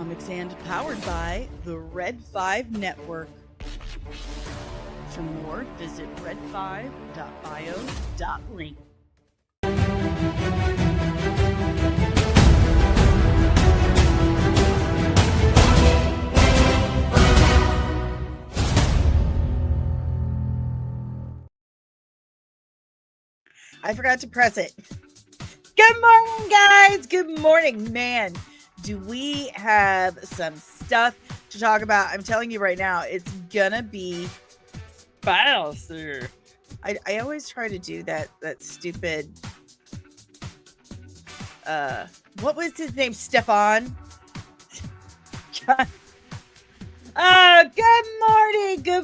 Comics and powered by the Red 5 Network. For more, visit red5.bio.link. I forgot to press it. Good morning, guys. Good morning, man. Do we have some stuff to talk about? I'm telling you right now, it's gonna be faster. I always try to do that stupid what was his name? Stefan. Good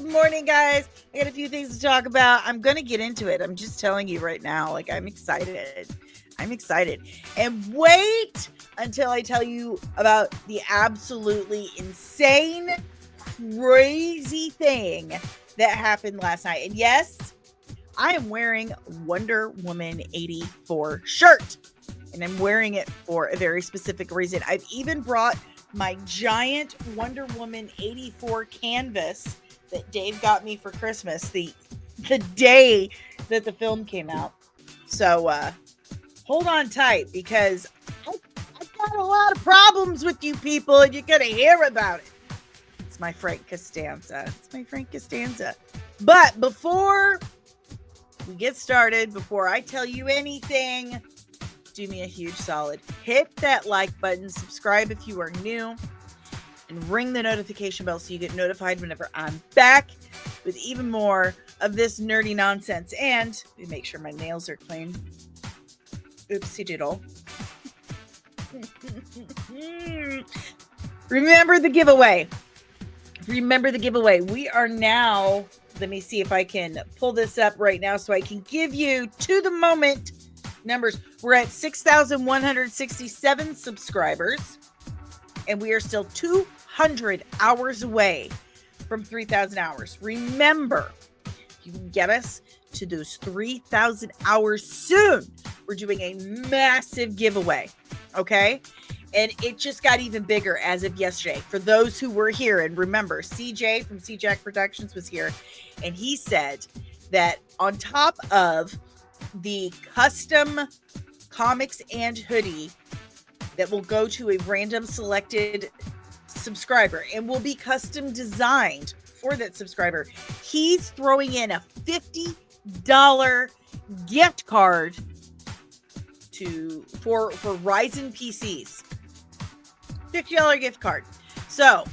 morning, guys. I got a few things to talk about. I'm gonna get into it. I'm just telling you right now, like, I'm excited. And wait until I tell you about the absolutely insane, crazy thing that happened last night. And yes, I am wearing Wonder Woman 84 shirt, and I'm wearing it for a very specific reason. I've even brought my giant Wonder Woman 84 canvas that Dave got me for Christmas the day that the film came out. So hold on tight, because I've got a lot of problems with you people, and you're gonna hear about it. It's my Frank Costanza. But before we get started, before I tell you anything, do me a huge solid. Hit that like button, subscribe if you are new, and ring the notification bell so you get notified whenever I'm back with even more of this nerdy nonsense. And make sure my nails are clean. Oopsie doodle. Remember the giveaway. We are now, let me see if I can pull this up right now so I can give you to the moment numbers. We're at 6,167 subscribers, and we are still 200 hours away from 3,000 hours. Remember, you can get us to those 3,000 hours soon. We're doing a massive giveaway, okay? And it just got even bigger as of yesterday. For those who were here, and remember, CJ from CJack Productions was here, and he said that on top of the custom comics and hoodie that will go to a random selected subscriber and will be custom designed for that subscriber, he's throwing in a $50 gift card for Ryzen PCs. $50 gift card. So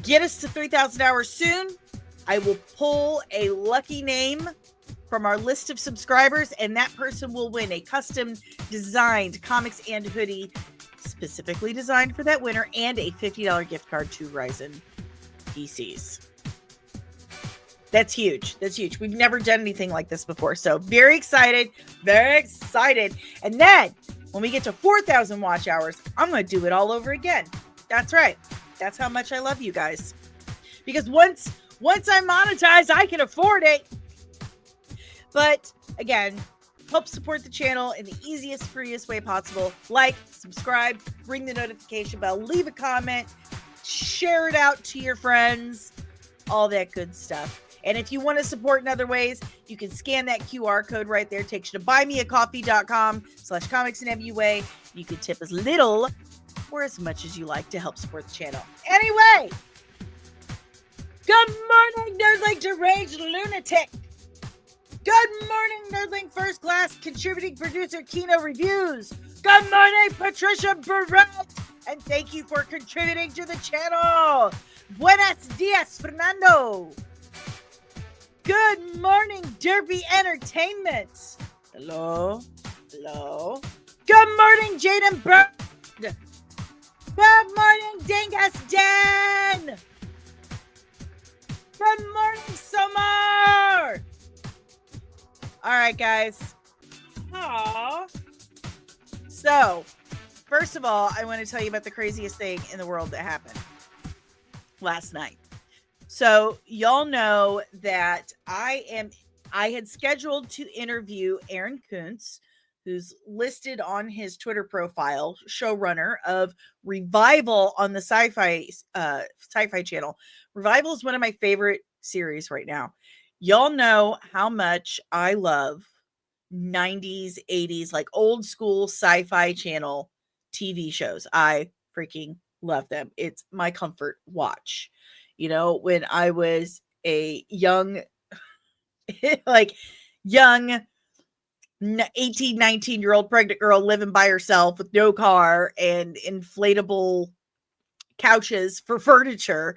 get us to 3,000 hours soon. I will pull a lucky name from our list of subscribers, and that person will win a custom designed comics and hoodie specifically designed for that winner, and a $50 gift card to Ryzen PCs. That's huge. We've never done anything like this before. So very excited. And then when we get to 4,000 watch hours, I'm going to do it all over again. That's right. That's how much I love you guys. Because once I monetize, I can afford it. But again, help support the channel in the easiest, freest way possible. Like, subscribe, ring the notification bell, leave a comment, share it out to your friends, all that good stuff. And if you want to support in other ways, you can scan that QR code right there. It takes you to buymeacoffee.com/comicsandmua. You can tip as little or as much as you like to help support the channel. Anyway, good morning, Nerdling Deranged Lunatic. Good morning, Nerdling First Class Contributing Producer Kino Reviews. Good morning, Patricia Barrett. And thank you for contributing to the channel. Buenos dias, Fernando. Good morning, Derby Entertainment. Hello. Good morning, Jaden Bird. Good morning, Dingus Dan. Good morning, Somar. All right, guys. Aww. So, first of all, I want to tell you about the craziest thing in the world that happened last night. So, y'all know that I had scheduled to interview Aaron Kuntz, who's listed on his Twitter profile, showrunner of Revival on the Sci-Fi Channel. Revival is one of my favorite series right now. Y'all know how much I love 90s, 80s, like old school Sci-Fi Channel TV shows. I freaking love them. It's my comfort watch. You know, when I was a young, like young 18, 19-year-old pregnant girl living by herself with no car and inflatable couches for furniture,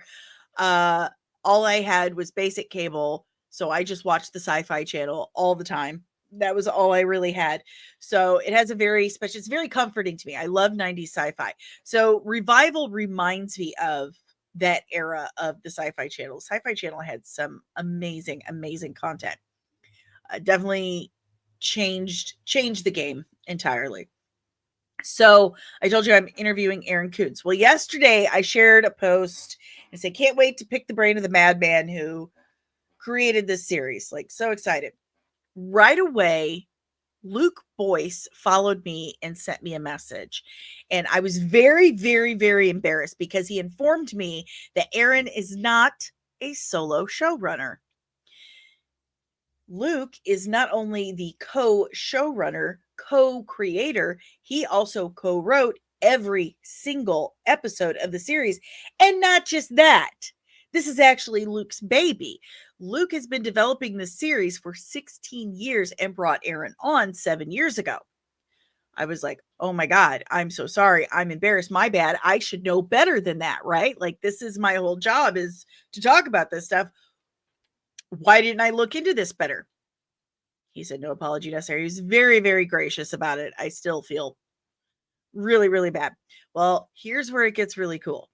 all I had was basic cable. So I just watched the Sci-Fi Channel all the time. That was all I really had. So it has a very special, it's very comforting to me. I love 90s sci-fi. So Revival reminds me of that era of the Sci-Fi Channel. Sci-Fi Channel had some amazing, amazing content. Definitely changed the game entirely. So I told you I'm interviewing Aaron Kuntz. Well, yesterday I shared a post and said, can't wait to pick the brain of the madman who created this series. Like, so excited. Right away, Luke Boyce followed me and sent me a message. And I was very, very, very embarrassed because he informed me that Aaron is not a solo showrunner. Luke is not only the co-showrunner, co-creator, he also co-wrote every single episode of the series. And not just that, this is actually Luke's baby. Luke has been developing this series for 16 years and brought Aaron on 7 years ago. I was like, oh my God, I'm so sorry. I'm embarrassed. My bad. I should know better than that, right? Like, this is my whole job, is to talk about this stuff. Why didn't I look into this better? He said, no apology necessary. He was very, very gracious about it. I still feel really, really bad. Well, here's where it gets really cool.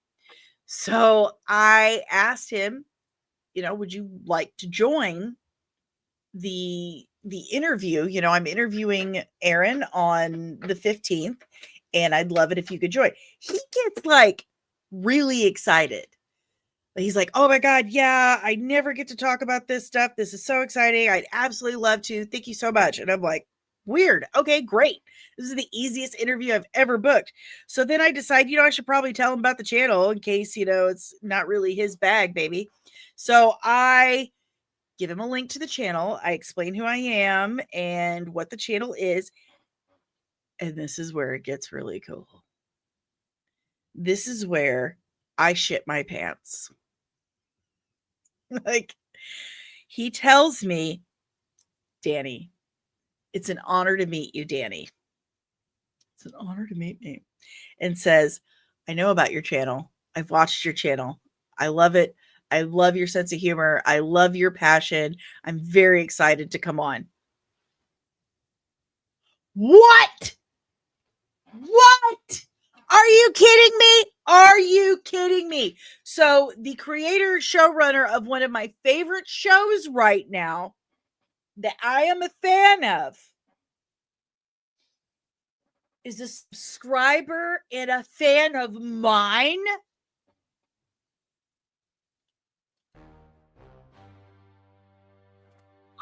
So I asked him, would you like to join the interview? I'm interviewing Aaron on the 15th, and I'd love it if you could join. He gets like really excited. He's like, oh my God, yeah, I never get to talk about this stuff. This is so exciting. I'd absolutely love to. Thank you so much. And I'm like, weird. Okay, great. This is the easiest interview I've ever booked. So then I decide, I should probably tell him about the channel in case, it's not really his bag, baby. So I give him a link to the channel. I explain who I am and what the channel is. And this is where it gets really cool. This is where I shit my pants. Like, he tells me, Danny, it's an honor to meet you, Danny. It's an honor to meet me. And says, I know about your channel. I've watched your channel. I love it. I love your sense of humor. I love your passion. I'm very excited to come on. What? What? Are you kidding me? Are you kidding me? So the creator showrunner of one of my favorite shows right now that I am a fan of is a subscriber and a fan of mine.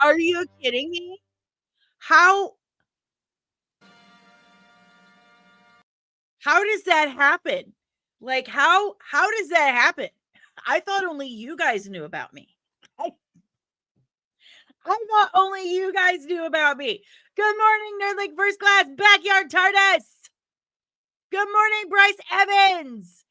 Are you kidding me? How does that happen? Like, how does that happen? I thought only you guys knew about me. I thought only you guys knew about me. Good morning, Nerdling First Class Backyard TARDIS. Good morning, Bryce Evans.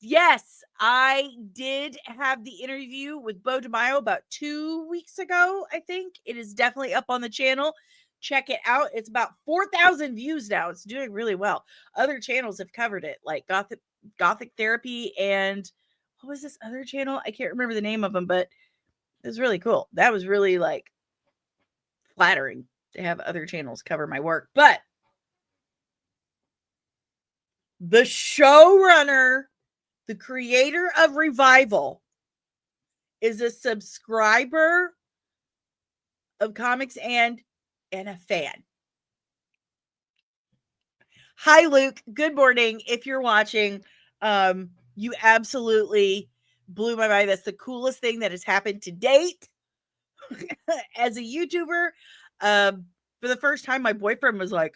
Yes, I did have the interview with Bo DeMaio about 2 weeks ago, I think. It is definitely up on the channel. Check it out. It's about 4,000 views now. It's doing really well. Other channels have covered it, like Gothic Therapy, and what was this other channel? I can't remember the name of them, but it was really cool. That was really like flattering to have other channels cover my work. But the showrunner, the creator of Revival, is a subscriber of Comics and a fan. Hi, Luke. Good morning. If you're watching, you absolutely blew my mind. That's the coolest thing that has happened to date as a YouTuber. for the first time, my boyfriend was like,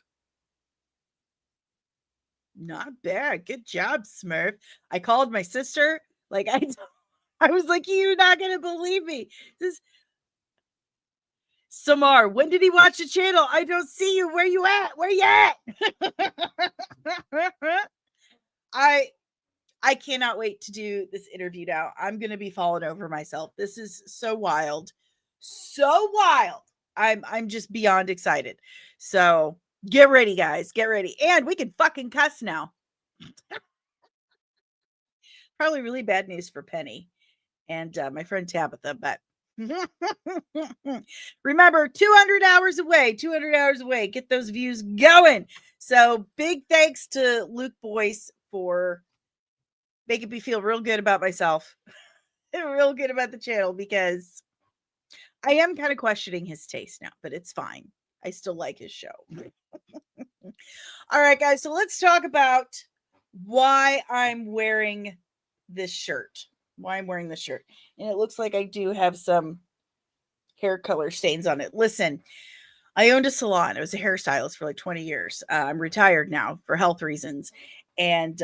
not bad. Good job, Smurf. I called my sister. Like, I was like, you're not going to believe me. This Samar, when did he watch the channel? I don't see you. Where you at? Where you at? I cannot wait to do this interview now. I'm going to be falling over myself. This is so wild. So wild. I'm just beyond excited. So get ready, guys. Get ready. And we can fucking cuss now. Probably really bad news for Penny and my friend Tabitha, but remember, 200 hours away, 200 hours away. Get those views going. So big thanks to Luke Boyce for making me feel real good about myself and real good about the channel, because I am kind of questioning his taste now, but it's fine. I still like his show. All right, guys. So let's talk about why I'm wearing this shirt. Why I'm wearing this shirt. And it looks like I do have some hair color stains on it. Listen, I owned a salon. I was a hairstylist for like 20 years. I'm retired now for health reasons. And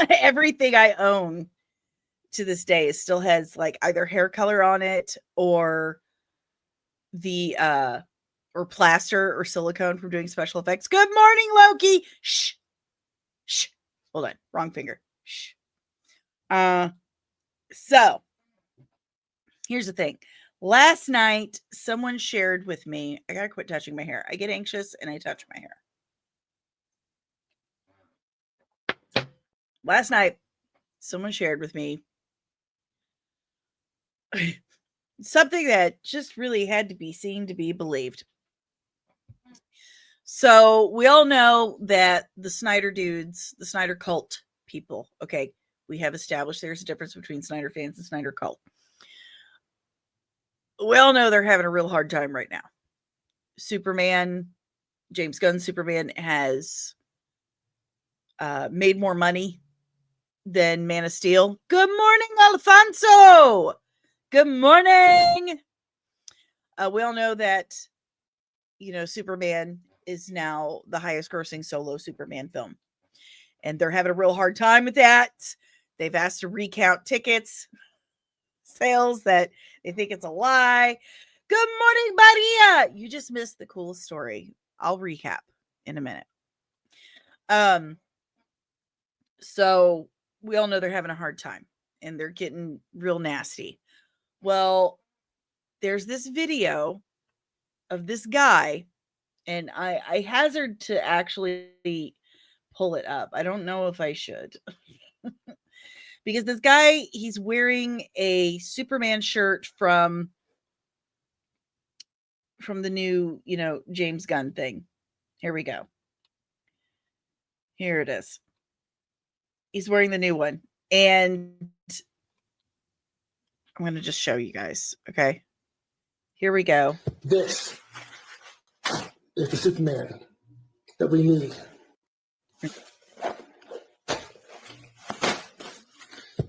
everything I own to this day still has like either hair color on it or the or plaster or silicone from doing special effects. Good morning, Loki. Shh. Shh. Hold on. Wrong finger. Shh. So here's the thing. Last night, someone shared with me, I gotta quit touching my hair. I get anxious and I touch my hair. Last night, someone shared with me something that just really had to be seen to be believed. So we all know that the Snyder dudes, the Snyder cult people, okay, we have established there's a difference between Snyder fans and Snyder cult. We all know they're having a real hard time right now. Superman, James Gunn's Superman has made more money than Man of Steel. Good morning, Alfonso. Good morning. We all know that, you know, Superman is now the highest grossing solo Superman film. And they're having a real hard time with that. They've asked to recount tickets sales that they think it's a lie. Good morning, Maria. You just missed the coolest story. I'll recap in a minute. So we all know they're having a hard time and they're getting real nasty. Well, there's this video of this guy, and I hazard to actually pull it up. I don't know if I should. Because this guy, he's wearing a Superman shirt from the new, you know, James Gunn thing. Here we go. Here it is. He's wearing the new one. And I'm going to just show you guys. Okay. Here we go. This is the Superman that we need.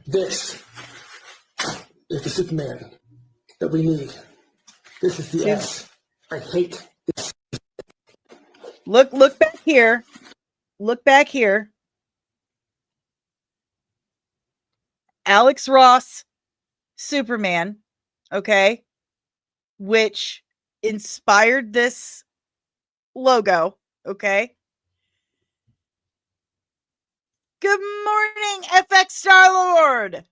This is the Superman that we need. This is the S. I hate this. Look back here. Look back here. Alex Ross, Superman, okay, which inspired this logo, okay? Good morning, FX Star-Lord.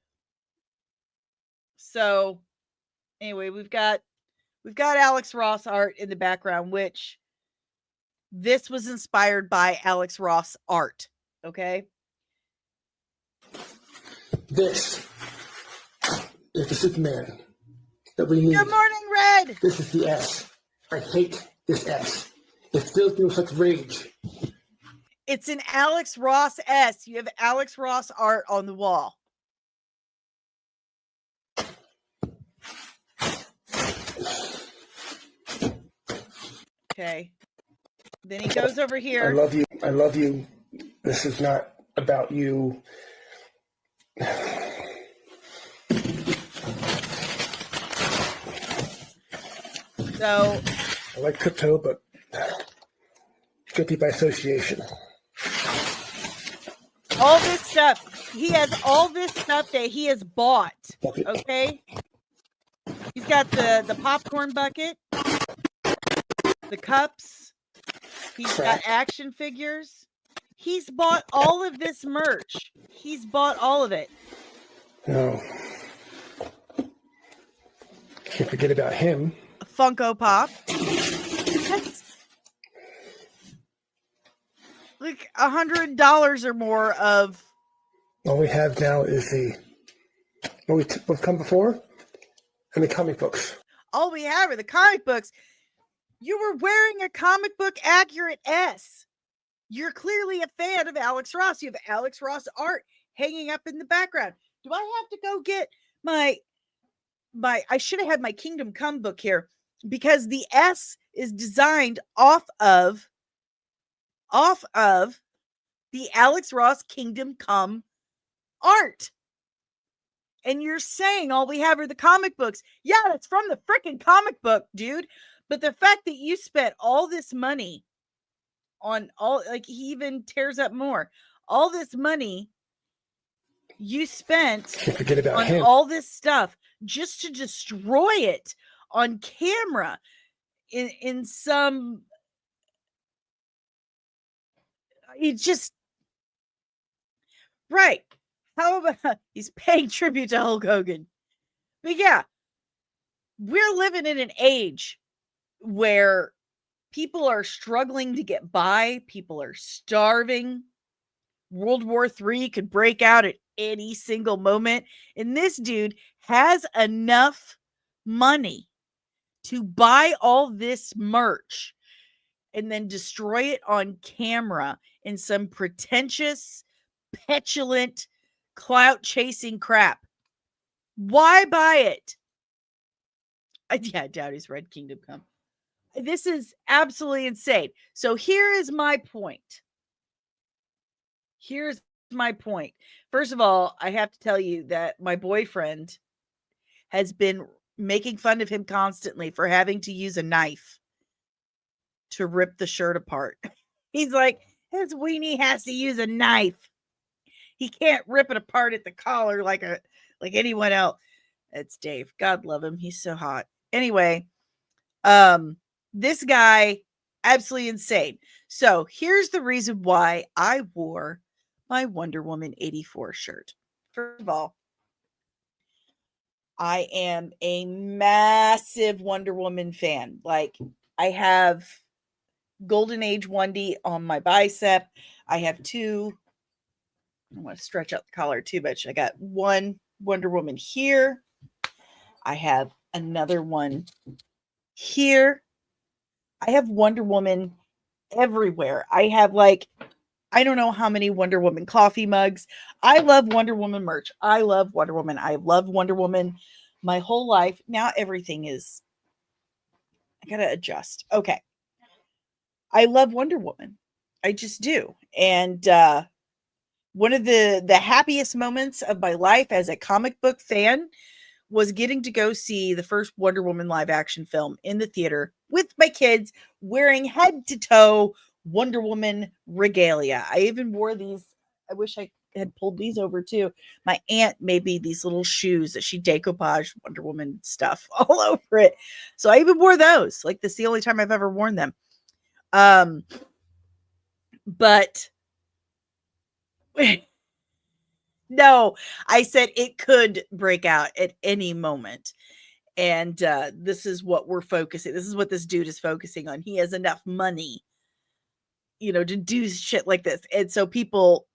So, anyway, we've got Alex Ross art in the background, which this was inspired by Alex Ross art, okay? This is the Superman that we need. Good morning, Red. This is the S. I hate this S. It fills me with such rage. It's an Alex Ross S. You have Alex Ross art on the wall. Okay. Then he goes over here. I love you. I love you. This is not about you. So I like crypto, but guilty by association. all this stuff, he has all this stuff that he has bought. Okay, he's got the popcorn bucket, the cups. He's got action figures. He's bought all of this merch. He's bought all of it. No. Can't forget about him. A Funko Pop. Like $100 or more of. All we have now is what's come before, and the comic books. All we have are the comic books. You were wearing a comic book accurate S. You're clearly a fan of Alex Ross. You have Alex Ross art hanging up in the background. Do I have to go get my I should have had my Kingdom Come book here, because the S is designed off of the Alex Ross Kingdom Come art. And you're saying all we have are the comic books. Yeah, it's from the freaking comic book, dude. But the fact that you spent all this money on all, like, he even tears up more. All this money you spent on him. All this stuff just to destroy it on camera in some. It's just right. How about he's paying tribute to Hulk Hogan? But yeah, we're living in an age where people are struggling to get by. People are starving. World War III could break out at any single moment. And this dude has enough money to buy all this merch and then destroy it on camera in some pretentious, petulant, clout-chasing crap. Why buy it? Yeah, I doubt he's read Kingdom Come. This is absolutely insane. So here is my point. Here's my point. First of all, I have to tell you that my boyfriend has been making fun of him constantly for having to use a knife to rip the shirt apart. He's like, his weenie has to use a knife. He can't rip it apart at the collar like anyone else. It's Dave. God love him. He's so hot. Anyway, this guy, absolutely insane. So here's the reason why I wore my Wonder Woman 84 shirt. First of all, I am a massive Wonder Woman fan. Like, I have Golden Age 1D on my bicep. I have two. I want to stretch out the collar too much. I got one Wonder Woman here. I have another one here. I have Wonder Woman everywhere. I have, like, I don't know how many Wonder Woman coffee mugs. I love Wonder Woman merch. I love Wonder Woman. I love Wonder Woman my whole life. Now everything is, I gotta adjust. Okay. I love Wonder Woman. I just do. And one of the happiest moments of my life as a comic book fan was getting to go see the first Wonder Woman live action film in the theater with my kids, wearing head to toe Wonder Woman regalia. I even wore these. I wish I had pulled these over too. My aunt made me these little shoes that she decoupaged Wonder Woman stuff all over it. So I even wore those. Like, this is the only time I've ever worn them. But no, I said it could break out at any moment. And this is what we're focusing. This is what this dude is focusing on. He has enough money, to do shit like this. And so people,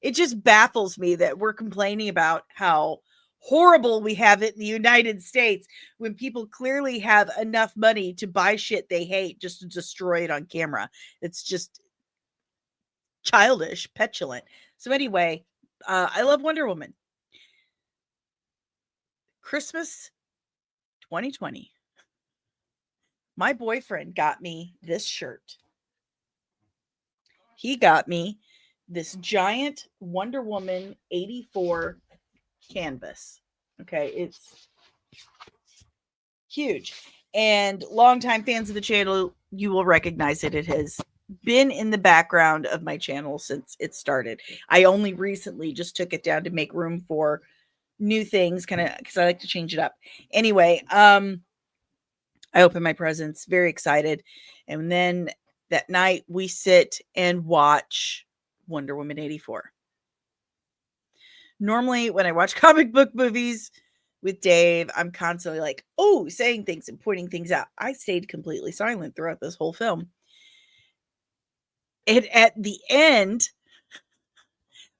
it just baffles me that we're complaining about how horrible we have it in the United States when people clearly have enough money to buy shit they hate just to destroy it on camera. It's just childish, petulant. So anyway, I love Wonder Woman. Christmas 2020. My boyfriend got me this shirt. He got me this giant Wonder Woman 84 canvas. Okay, it's huge. And longtime fans of the channel, you will recognize it. It has been in the background of my channel since it started. I only recently just took it down to make room for new things, kind of, because I like to change it up. Anyway, I open my presents, very excited. And then that night we sit and watch Wonder Woman 84. Normally when I watch comic book movies with Dave, I'm constantly like, oh, saying things and pointing things out. I stayed completely silent throughout this whole film. And at the end,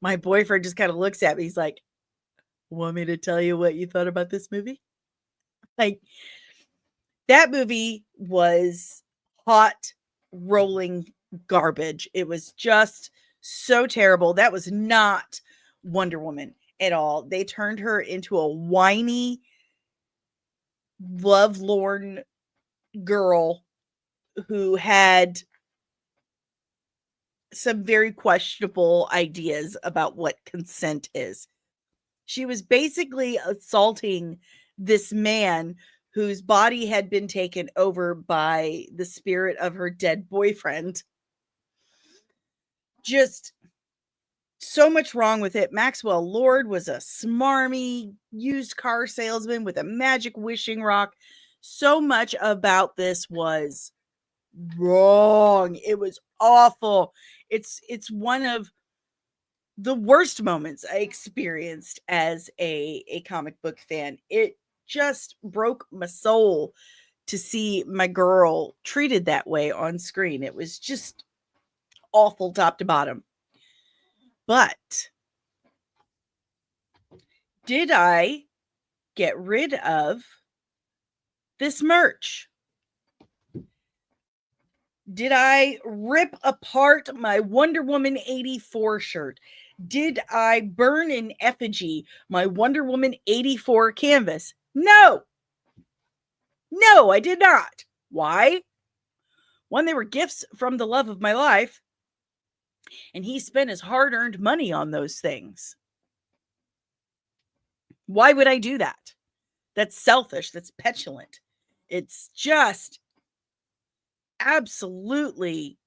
my boyfriend just kind of looks at me. He's like, want me to tell you what you thought about this movie? Like, that movie was hot, rolling garbage. It was just so terrible. That was not Wonder Woman at all. They turned her into a whiny, lovelorn girl who had some very questionable ideas about what consent is. She was basically assaulting this man whose body had been taken over by the spirit of her dead boyfriend. Just so much wrong with it. Maxwell Lord was a smarmy used car salesman with a magic wishing rock. So much about this was wrong. It was awful. It's one of the worst moments I experienced as a comic book fan. It just broke my soul to see my girl treated that way on screen. It was just awful top to bottom. But did I get rid of this merch? Did I rip apart my Wonder Woman 84 shirt? Did I burn in effigy my Wonder Woman 84 canvas? No. No, I did not. Why? One, they were gifts from the love of my life, and he spent his hard-earned money on those things. Why would I do that? That's selfish. That's petulant. It's just absolutely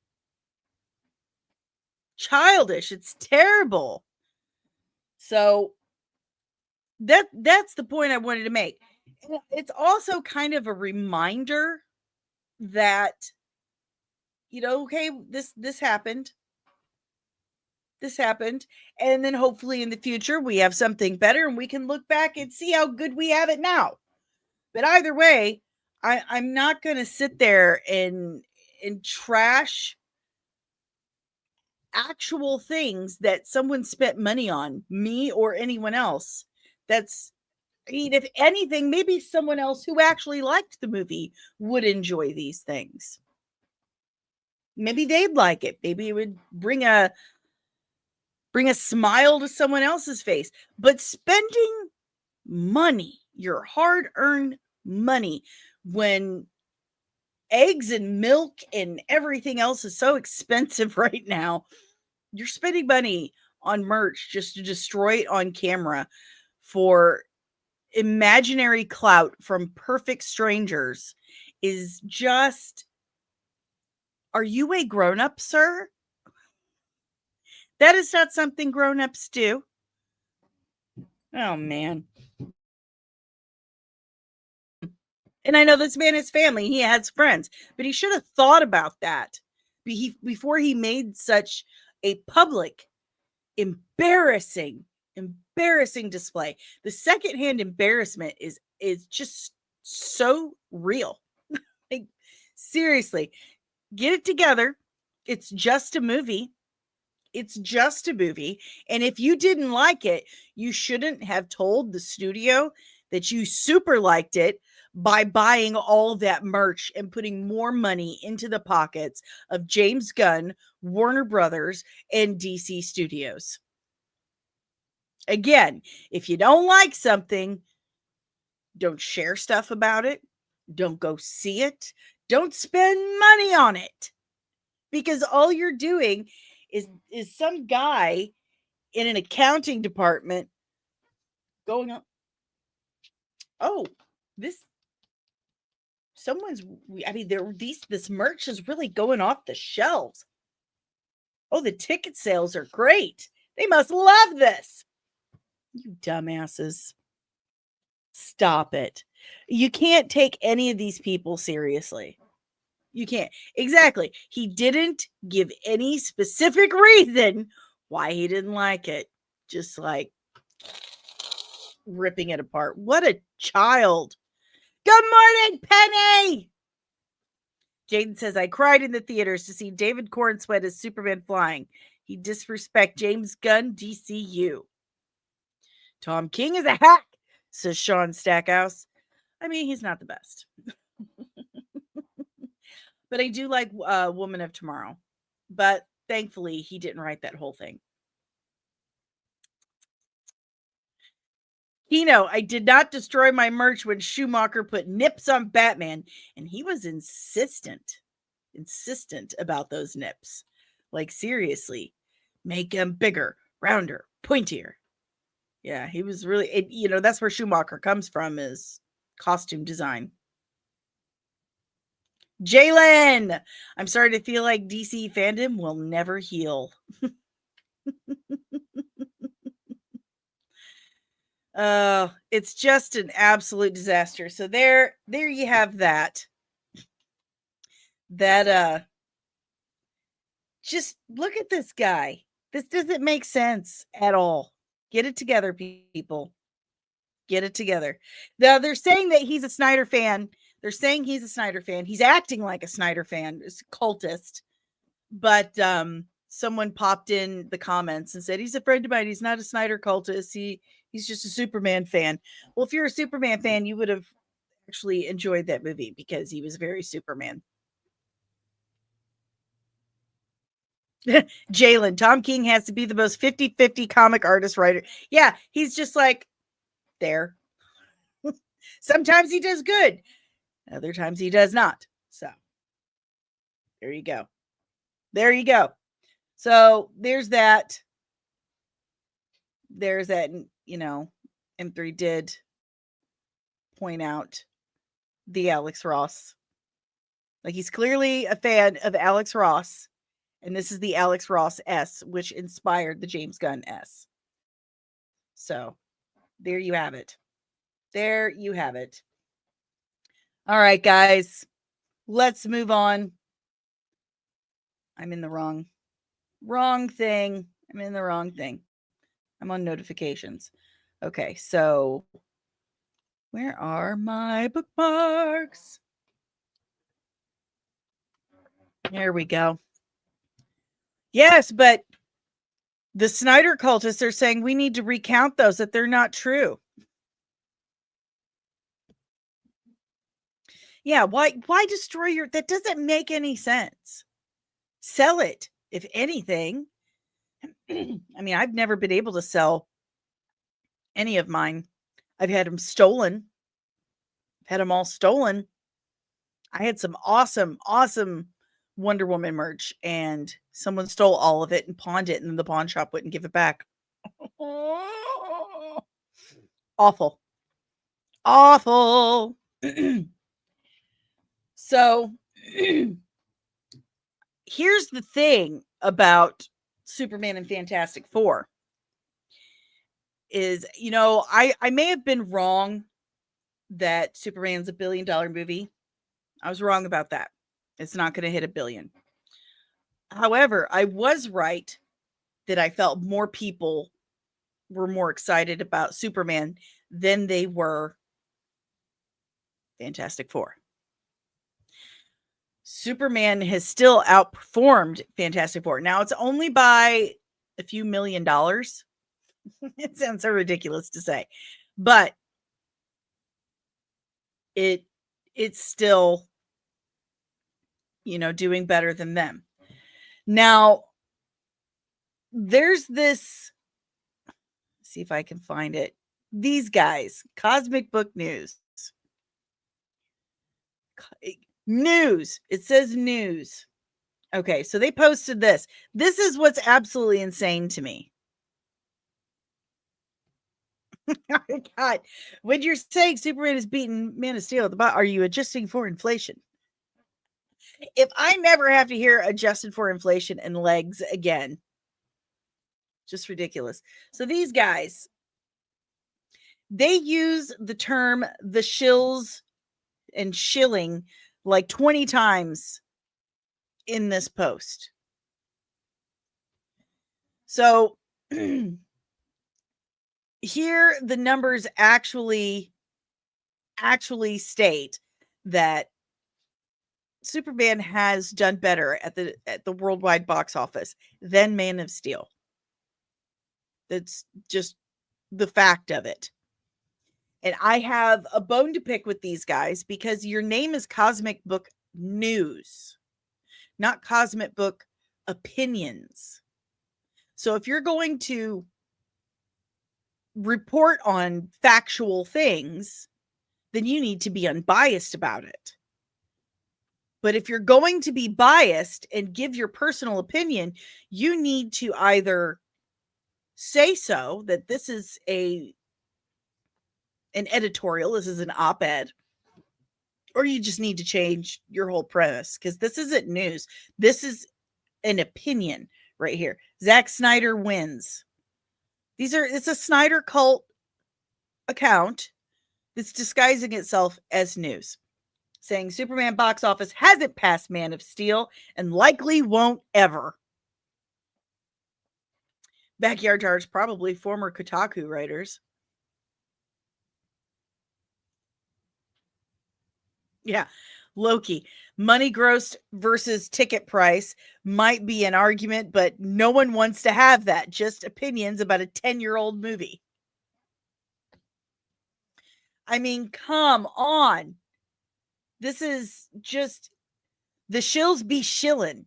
childish. It's terrible. So that's the point I wanted to make. It's also kind of a reminder that, you know, okay, this happened. This happened. And then hopefully in the future we have something better and we can look back and see how good we have it now. But either way, I'm not gonna sit there and trash actual things that someone spent money on, me or anyone else. That's, I mean, if anything, maybe someone else who actually liked the movie would enjoy these things. Maybe they'd like it. Maybe it would bring a smile to someone else's face. But spending money, your hard-earned money, when eggs and milk and everything else is so expensive right now, you're spending money on merch just to destroy it on camera for imaginary clout from perfect strangers is just, are you a grown-up, sir? That is not something grown-ups do. Oh, man. And I know this man has family. He has friends. But he should have thought about that before he made such a public, embarrassing display. The secondhand embarrassment is just so real. Like, seriously, get it together. It's just a movie. It's just a movie. And if you didn't like it, you shouldn't have told the studio that you super liked it by buying all that merch and putting more money into the pockets of James Gunn, Warner Brothers, and DC Studios. Again, if you don't like something, don't share stuff about it. Don't go see it. Don't spend money on it. Because all you're doing is some guy in an accounting department going on, oh, this this merch is really going off the shelves. Oh, the ticket sales are great. They must love this. You dumbasses. Stop it. You can't take any of these people seriously. You can't. Exactly. He didn't give any specific reason why he didn't like it. Just like ripping it apart. What a child. Good morning, Penny. Jaden says, I cried in the theaters to see David Cornsweat as Superman flying. He disrespect James Gunn, DCU. Tom King is a hack, says Sean Stackhouse. I mean, he's not the best. But I do like Woman of Tomorrow. But thankfully, he didn't write that whole thing. Kino, I did not destroy my merch when Schumacher put nips on Batman. And he was insistent about those nips. Like, seriously, make them bigger, rounder, pointier. Yeah, he was really, that's where Schumacher comes from, is costume design. Jalen, I'm starting to feel like DC fandom will never heal. It's just an absolute disaster. So there you have that. Just look at this guy. This doesn't make sense at all. Get it together, people. Get it together. Now, they're saying that he's a Snyder fan. He's acting like a Snyder fan. It's a cultist. But someone popped in the comments and said, he's a friend of mine. He's not a Snyder cultist. He's just a Superman fan. Well, if you're a Superman fan, you would have actually enjoyed that movie because he was very Superman. Jalen, Tom King has to be the most 50-50 comic artist writer. Yeah, he's just like there. Sometimes he does good. Other times he does not. So there you go. So there's that. M3 did point out the Alex Ross. Like, he's clearly a fan of Alex Ross. And this is the Alex Ross S, which inspired the James Gunn S. So there you have it. All right, guys, let's move on. I'm in the wrong thing. I'm on notifications. Okay, so where are my bookmarks? There we go. Yes, but the Snyder cultists are saying we need to recount those, that they're not true. Yeah, why destroy that doesn't make any sense. Sell it, if anything. I mean, I've never been able to sell any of mine. I've had them stolen. Had them all stolen. I had some awesome Wonder Woman merch, and someone stole all of it and pawned it, and the pawn shop wouldn't give it back. Awful. So here's the thing about Superman and Fantastic Four is, I may have been wrong that Superman's a $1 billion movie. I was wrong about that. It's not going to hit $1 billion. However, I was right that I felt more people were more excited about Superman than they were Fantastic Four. Superman has still outperformed Fantastic Four. Now, it's only by a few $1 million. It sounds so ridiculous to say, but it's still, doing better than them. Now, there's this, see if I can find it. These guys, Cosmic Book News. News. It says news. Okay, so they posted this. This is what's absolutely insane to me. Oh my God. When you're saying Superman is beating Man of Steel at the bottom, are you adjusting for inflation? If I never have to hear adjusted for inflation and legs again, just ridiculous. So these guys, they use the term the shills and shilling like 20 times in this post. So here the numbers actually state that Superman has done better at the worldwide box office than Man of Steel. That's just the fact of it. And I have a bone to pick with these guys because your name is Cosmic Book News, not Cosmic Book Opinions. So if you're going to report on factual things, then you need to be unbiased about it. But if you're going to be biased and give your personal opinion, you need to either say so, that this is an editorial, this is an op-ed, or you just need to change your whole premise, because this isn't news. This is an opinion right here. Zack Snyder wins. It's a Snyder cult account that's disguising itself as news, saying Superman box office hasn't passed Man of Steel and likely won't ever. Backyard Tars, probably former Kotaku writers. Yeah. Loki, money grossed versus ticket price might be an argument, but no one wants to have that. Just opinions about a 10-year-old movie. I mean, come on. This is just the shills be shillin',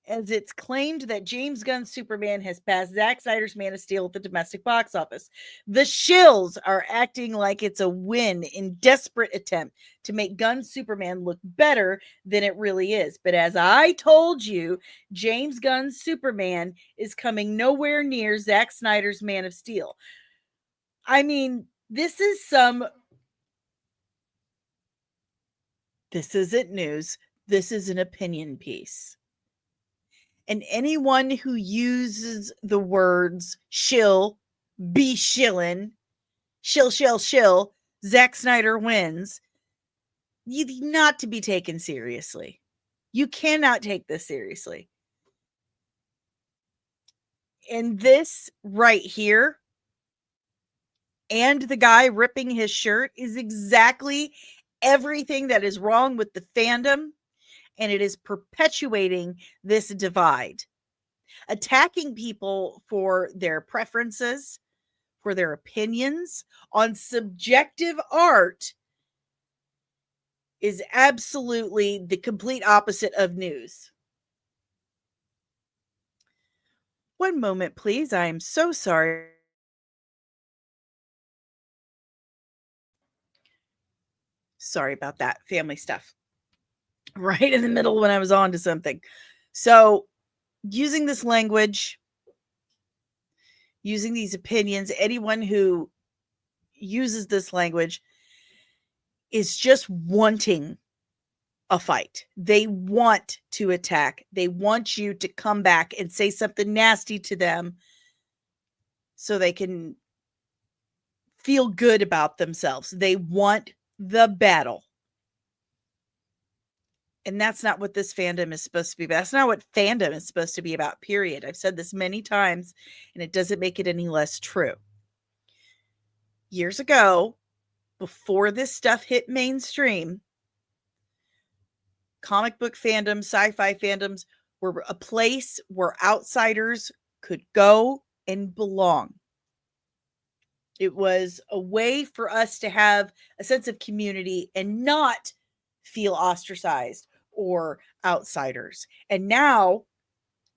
as it's claimed that James Gunn's Superman has passed Zack Snyder's Man of Steel at the domestic box office. The shills are acting like it's a win in desperate attempt to make Gunn's Superman look better than it really is. But as I told you, James Gunn's Superman is coming nowhere near Zack Snyder's Man of Steel. I mean, this isn't news. This is an opinion piece. And anyone who uses the words shill, be shillin', shill, Zack Snyder wins, not to be taken seriously. You cannot take this seriously. And this right here, and the guy ripping his shirt, is exactly everything that is wrong with the fandom. And it is perpetuating this divide. Attacking people for their preferences, for their opinions on subjective art is absolutely the complete opposite of news. One moment, please. I am so sorry. Sorry about that. Family stuff. Right in the middle when I was on to something. So, using this language, using these opinions, anyone who uses this language is just wanting a fight. They want to attack. They want you to come back and say something nasty to them so they can feel good about themselves. They want the battle. And that's not what this fandom is supposed to be about. That's not what fandom is supposed to be about, period. I've said this many times, and it doesn't make it any less true. Years ago, before this stuff hit mainstream, comic book fandoms, sci-fi fandoms were a place where outsiders could go and belong. It was a way for us to have a sense of community and not feel ostracized or outsiders. And now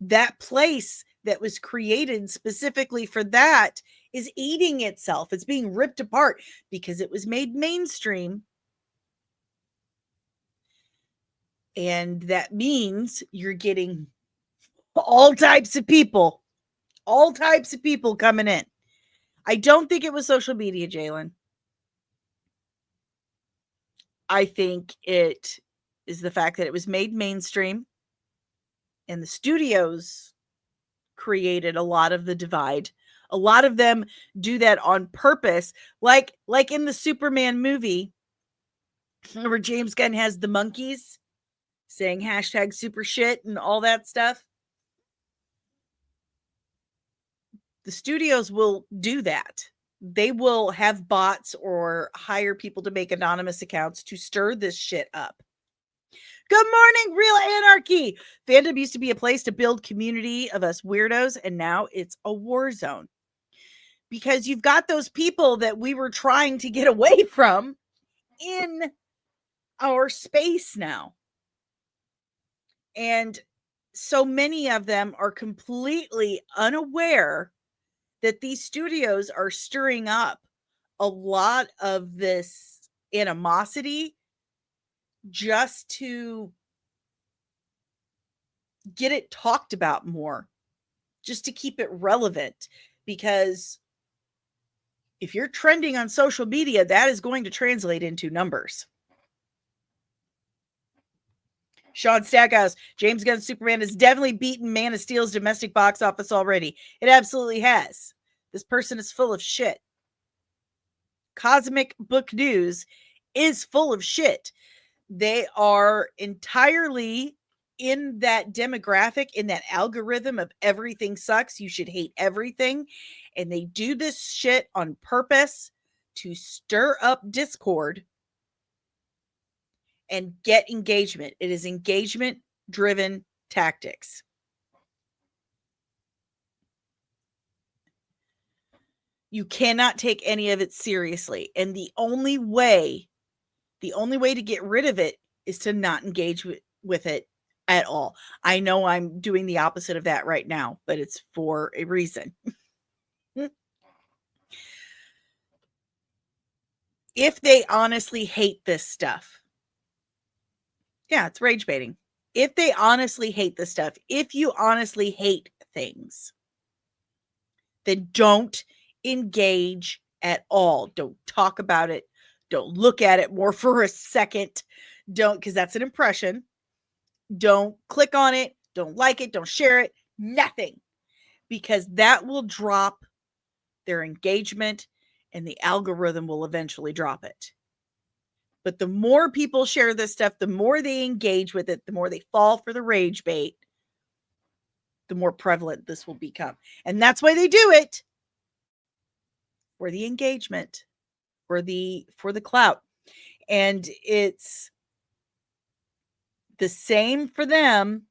that place that was created specifically for that is eating itself. It's being ripped apart because it was made mainstream. And that means you're getting all types of people coming in. I don't think it was social media, Jalen. I think it is the fact that it was made mainstream and the studios created a lot of the divide. A lot of them do that on purpose. Like in the Superman movie, where James Gunn has the monkeys saying hashtag super shit and all that stuff. The studios will do that. They will have bots or hire people to make anonymous accounts to stir this shit up. Good morning, Real Anarchy. Fandom used to be a place to build community of us weirdos, and now it's a war zone. Because you've got those people that we were trying to get away from in our space now. And so many of them are completely unaware that these studios are stirring up a lot of this animosity just to get it talked about more, just to keep it relevant. Because if you're trending on social media, that is going to translate into numbers. Sean Stackhouse, James Gunn's Superman has definitely beaten Man of Steel's domestic box office already. It absolutely has. This person is full of shit. Cosmic Book News is full of shit. They are entirely in that demographic, in that algorithm of everything sucks, you should hate everything. And they do this shit on purpose to stir up discord and get engagement. It is engagement-driven tactics. You cannot take any of it seriously. And the only way to get rid of it is to not engage with it at all. I know I'm doing the opposite of that right now, but it's for a reason. If they honestly hate this stuff, yeah, it's rage baiting. If they honestly hate this stuff, if you honestly hate things, then don't engage at all. Don't talk about it. Don't look at it more for a second. Don't, because that's an impression. Don't click on it. Don't like it. Don't share it. Nothing. Because that will drop their engagement and the algorithm will eventually drop it. But the more people share this stuff, the more they engage with it, the more they fall for the rage bait, the more prevalent this will become. And that's why they do it. For the engagement, for the clout. And it's the same for them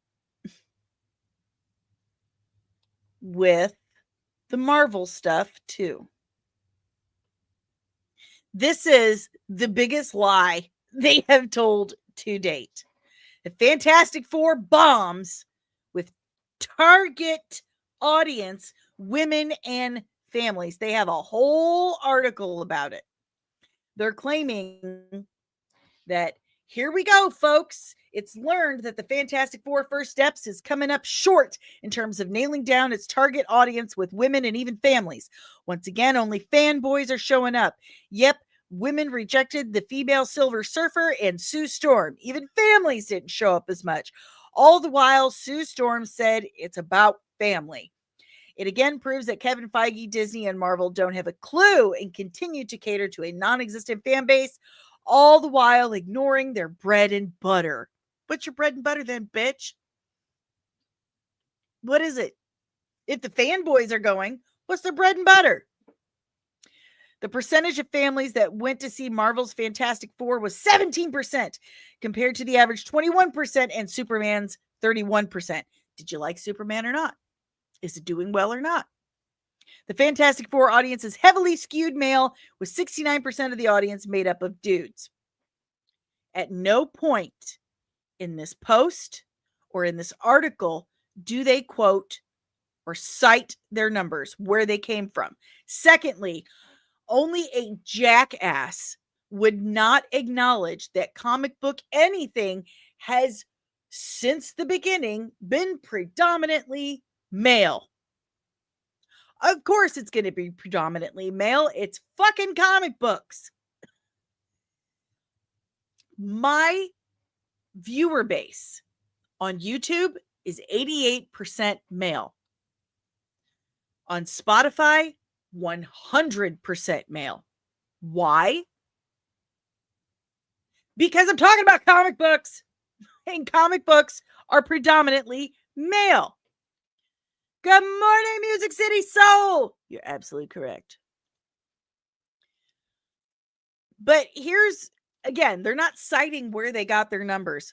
with the Marvel stuff too. This is the biggest lie they have told to date. The Fantastic Four bombs with target audience, women and families. They have a whole article about it. They're claiming that here we go, folks. It's learned that the Fantastic Four First Steps is coming up short in terms of nailing down its target audience with women and even families. Once again, only fanboys are showing up. Yep, women rejected the female Silver Surfer and Sue Storm. Even families didn't show up as much. All the while, Sue Storm said it's about family. It again proves that Kevin Feige, Disney, and Marvel don't have a clue and continue to cater to a non-existent fan base, all the while ignoring their bread and butter. What's your bread and butter then, bitch? What is it? If the fanboys are going, what's their bread and butter? The percentage of families that went to see Marvel's Fantastic Four was 17%, compared to the average 21% and Superman's 31%. Did you like Superman or not? Is it doing well or not? The Fantastic Four audience is heavily skewed male, with 69% of the audience made up of dudes. At no point in this post or in this article do they quote or cite their numbers, where they came from. Secondly, only a jackass would not acknowledge that comic book anything has, since the beginning, been predominantly male. Of course it's going to be predominantly male. It's fucking comic books. My viewer base on YouTube is 88% male. On Spotify, 100% male. Why? Because I'm talking about comic books, and comic books are predominantly male. Good morning, Music City Soul. You're absolutely correct. But here's, again, they're not citing where they got their numbers,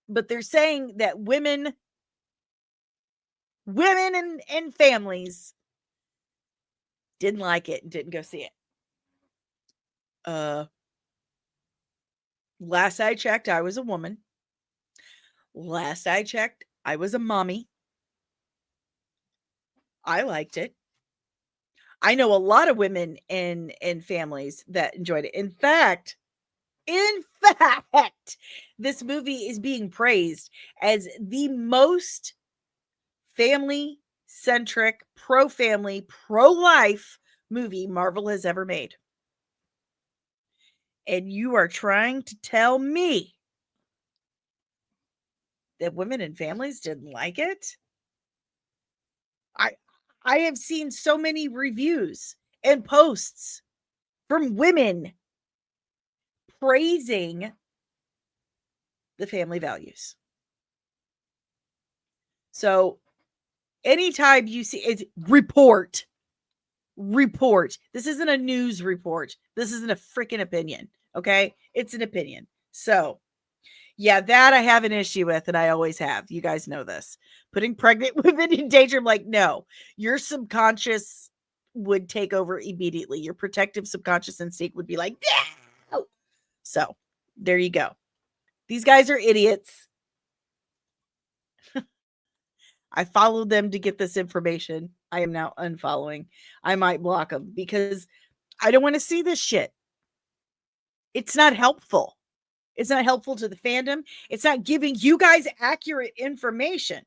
but they're saying that women and families didn't like it and didn't go see it. Last I checked, I was a woman. Last I checked, I was a mommy. I liked it. I know a lot of women and families that enjoyed it. In fact, this movie is being praised as the most family-centric, pro-family, pro-life movie Marvel has ever made. And you are trying to tell me that women and families didn't like it? I have seen so many reviews and posts from women praising the family values. So anytime you see it, report. This isn't a news report. This isn't a freaking opinion. Okay. It's an opinion. So yeah, that I have an issue with, and I always have. You guys know this. Putting pregnant women in danger. I'm like, no, your subconscious would take over immediately. Your protective subconscious instinct would be like, no. So there you go. These guys are idiots. I followed them to get this information. I am now unfollowing. I might block them because I don't want to see this shit. It's not helpful. It's not helpful to the fandom. It's not giving you guys accurate information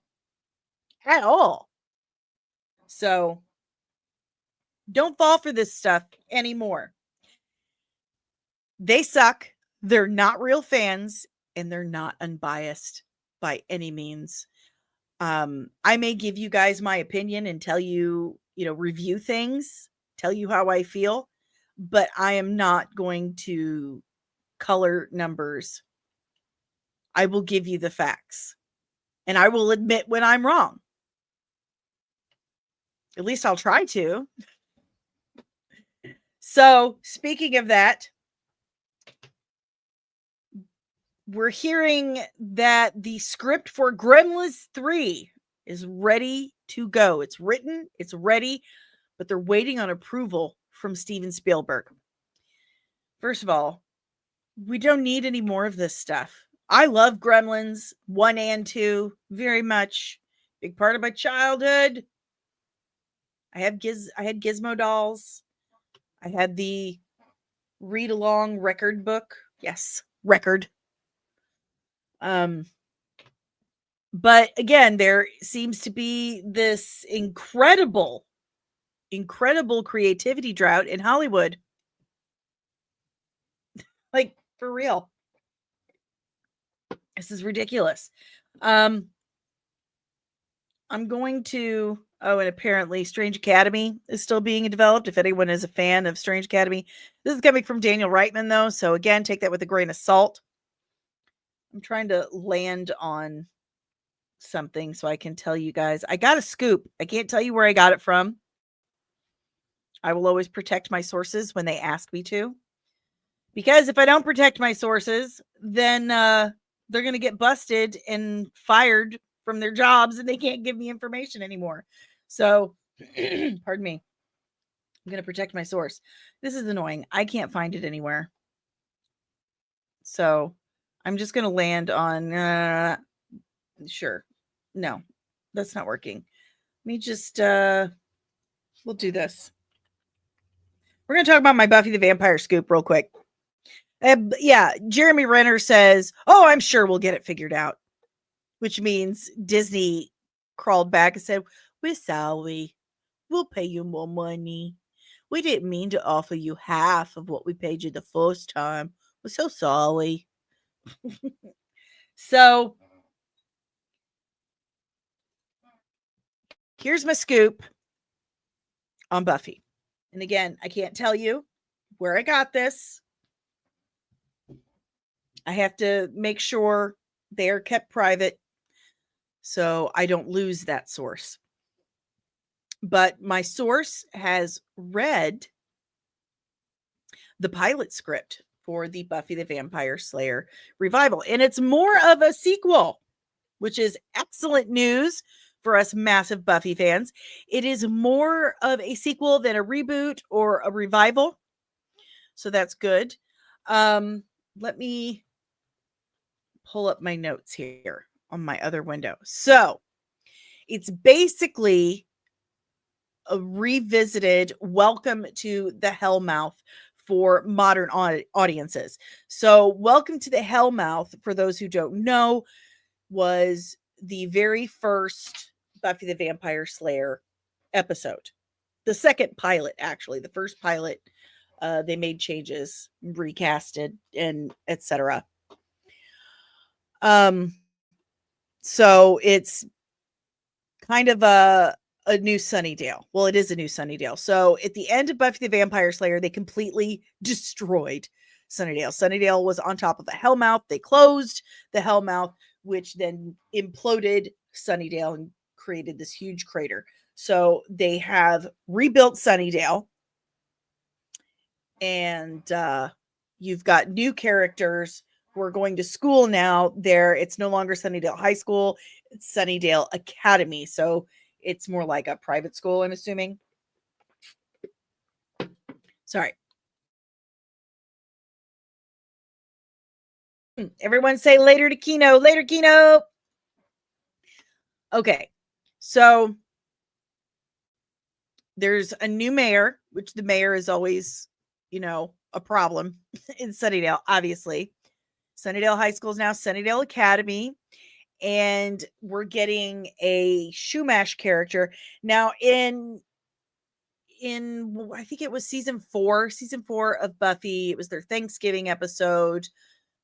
at all. So don't fall for this stuff anymore. They suck. They're not real fans, and they're not unbiased by any means. I may give you guys my opinion and tell you, review things, tell you how I feel, but I am not going to color numbers. I will give you the facts, and I will admit when I'm wrong. At least I'll try to. So, speaking of that, we're hearing that the script for Gremlins 3 is ready to go. It's written, it's ready, but they're waiting on approval from Steven Spielberg. First of all, we don't need any more of this stuff. I love Gremlins 1 and 2 very much. Big part of my childhood. I had Gizmo dolls. I had the read along record book. Yes, record. But again, there seems to be this incredible creativity drought in Hollywood. Like, for real. This is ridiculous. I'm going to, and apparently Strange Academy is still being developed. If anyone is a fan of Strange Academy, this is coming from Daniel Reitman, though. So again, take that with a grain of salt. I'm trying to land on something so I can tell you guys. I got a scoop. I can't tell you where I got it from. I will always protect my sources when they ask me to. Because if I don't protect my sources, then they're going to get busted and fired from their jobs, and they can't give me information anymore. So, pardon me. I'm going to protect my source. This is annoying. I can't find it anywhere. So, I'm just going to land on, sure. No, that's not working. Let me just, we'll do this. We're going to talk about my Buffy the Vampire scoop real quick. Yeah, Jeremy Renner says, I'm sure we'll get it figured out. Which means Disney crawled back and said, we're sorry. We'll pay you more money. We didn't mean to offer you half of what we paid you the first time. We're so sorry. So here's my scoop on Buffy. And again, I can't tell you where I got this. I have to make sure they are kept private so I don't lose that source. But my source has read the pilot script for the Buffy the Vampire Slayer revival, and it's more of a sequel, which is excellent news for us massive Buffy fans. It is more of a sequel than a reboot or a revival, so that's good. Let me pull up my notes here on my other window. So it's basically a revisited welcome to the Hellmouth for modern audiences. So welcome to the Hellmouth, for those who don't know, was the very first Buffy the Vampire Slayer episode. The second pilot, actually. The first pilot, they made changes, recasted, and etc. So it's kind of a new Sunnydale. Well, it is a new Sunnydale. So at the end of Buffy the Vampire Slayer, they completely destroyed Sunnydale. Sunnydale was on top of the Hellmouth. They closed the Hellmouth, which then imploded Sunnydale and created this huge crater. So they have rebuilt Sunnydale, and you've got new characters who are going to school now. It's no longer Sunnydale High School, it's Sunnydale Academy. So it's more like a private school, I'm assuming. Sorry. Everyone say later to Kino. Later, Kino. Okay. So there's a new mayor, which the mayor is always, a problem in Sunnydale, obviously. Sunnydale High School is now Sunnydale Academy. And we're getting a Shumash character. Now, in I think it was season 4 of Buffy, it was their Thanksgiving episode.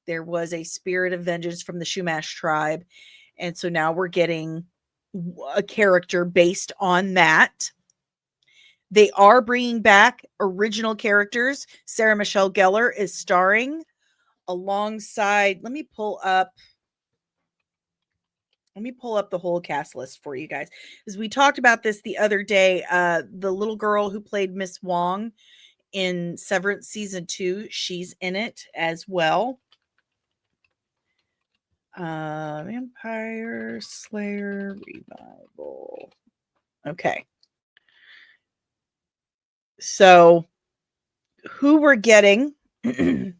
There was a spirit of vengeance from the Shumash tribe. And so now we're getting a character based on that. They are bringing back original characters. Sarah Michelle Gellar is starring alongside, let me pull up the whole cast list for you guys, because we talked about this the other day. The little girl who played Miss Wong in Severance season 2, she's in it as well. Vampire Slayer revival. Okay. So who we're getting in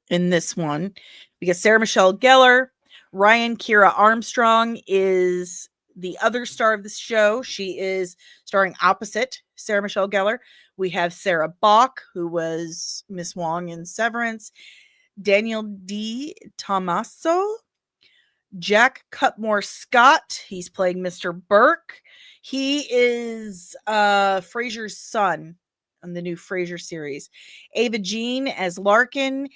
this one, because Sarah Michelle Gellar, Ryan Kira Armstrong is the other star of this show. She is starring opposite Sarah Michelle Gellar. We have Sarah Bach, who was Miss Wong in Severance. Daniel D. Tommaso. Jack Cutmore Scott. He's playing Mr. Burke. He is Frasier's son on the new Frasier series. Ava Jean as Larkin.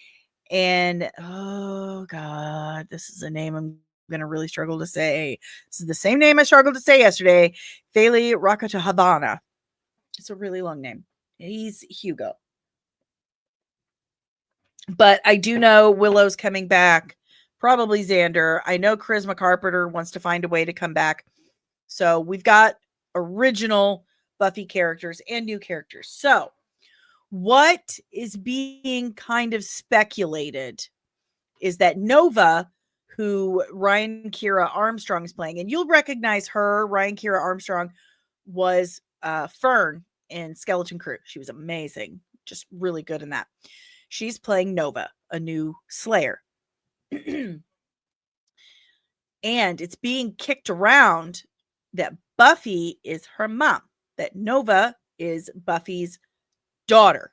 And oh god, this is a name I'm gonna really struggle to say. This is the same name I struggled to say yesterday. Feli Rakatahavana. It's a really long name. He's Hugo. But I do know Willow's coming back. Probably Xander. I know Charisma Carpenter wants to find a way to come back. So we've got original Buffy characters and new characters. So what is being kind of speculated is that Nova, who Ryan Kira Armstrong is playing, and you'll recognize her. Ryan Kira Armstrong was Fern in Skeleton Crew. She was amazing, just really good in that. She's playing Nova, a new Slayer. And it's being kicked around that Buffy is her mom, that Nova is Buffy's daughter.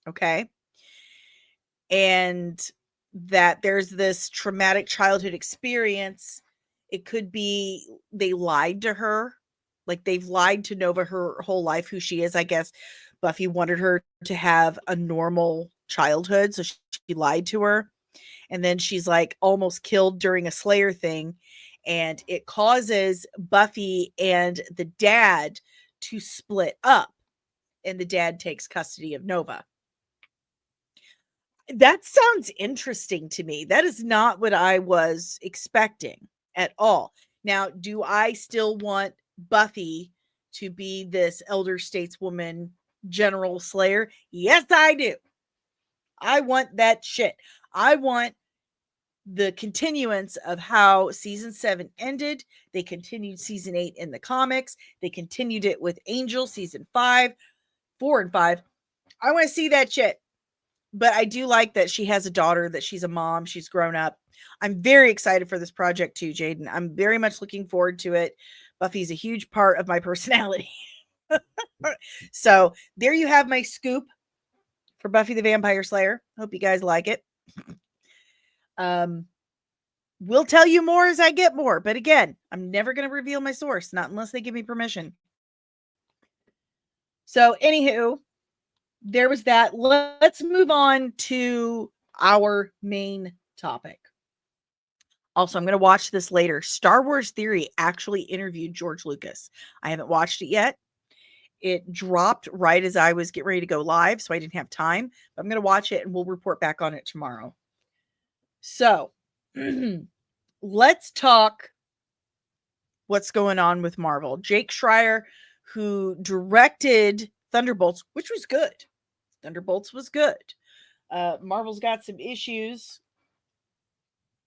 Okay. And that there's this traumatic childhood experience. It could be they lied to her Like, they've lied to Nova her whole life who she is. I guess Buffy wanted her to have a normal childhood, so she lied to her. And then she's like almost killed during a Slayer thing, and it causes Buffy and the dad to split up, and the dad takes custody of Nova. That sounds interesting to me. That is not what I was expecting at all. Now, do I still want Buffy to be this elder stateswoman general slayer? Yes, I do. I want that shit. I want the continuance of how season 7 ended. They continued season 8 in the comics. They continued it with Angel season 5, 4 and 5. I want to see that shit. But I do like that she has a daughter, that she's a mom, she's grown up. I'm very excited for this project too, Jaden. I'm very much looking forward to it. Buffy's a huge part of my personality. So there you have my scoop for Buffy the Vampire Slayer. Hope you guys like it. We'll tell you more as I get more. But again, I'm never going to reveal my source, not unless they give me permission. So anywho, there was that. Let's move on to our main topic. Also, I'm going to watch this later. Star Wars Theory actually interviewed George Lucas. I haven't watched it yet. It dropped right as I was getting ready to go live, so I didn't have time. But I'm going to watch it, and we'll report back on it tomorrow. So, let's talk what's going on with Marvel. Jake Schreier, who directed Thunderbolts, which was good. Thunderbolts was good. Marvel's got some issues,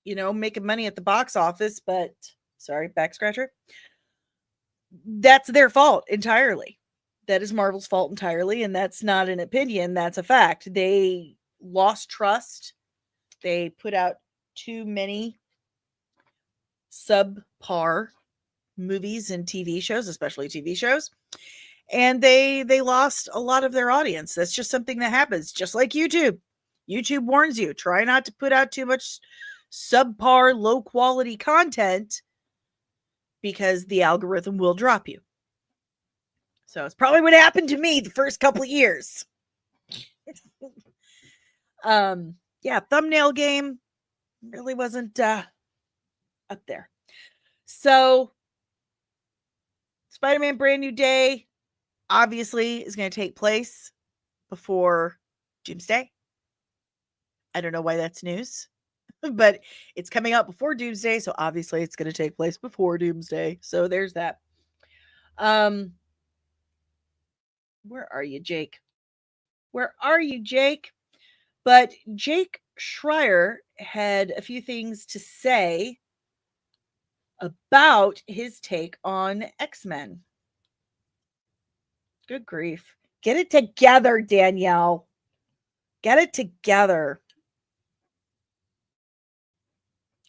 making money at the box office, but sorry, back scratcher. That's their fault entirely. That is Marvel's fault entirely, and that's not an opinion. That's a fact. They lost trust. They put out too many subpar movies and TV shows, especially TV shows. And they lost a lot of their audience. That's just something that happens, just like YouTube. YouTube warns you, try not to put out too much subpar, low quality content because the algorithm will drop you. So it's probably what happened to me the first couple of years. Yeah, thumbnail game really wasn't up there. So Spider-Man Brand New Day obviously is going to take place before Doomsday. I don't know why that's news, but it's coming out before Doomsday, so obviously it's going to take place before Doomsday. So there's that. Where are you, Jake? Where are you, Jake? But Jake Schreier had a few things to say about his take on X-Men. Good grief. Get it together, Danielle. Get it together.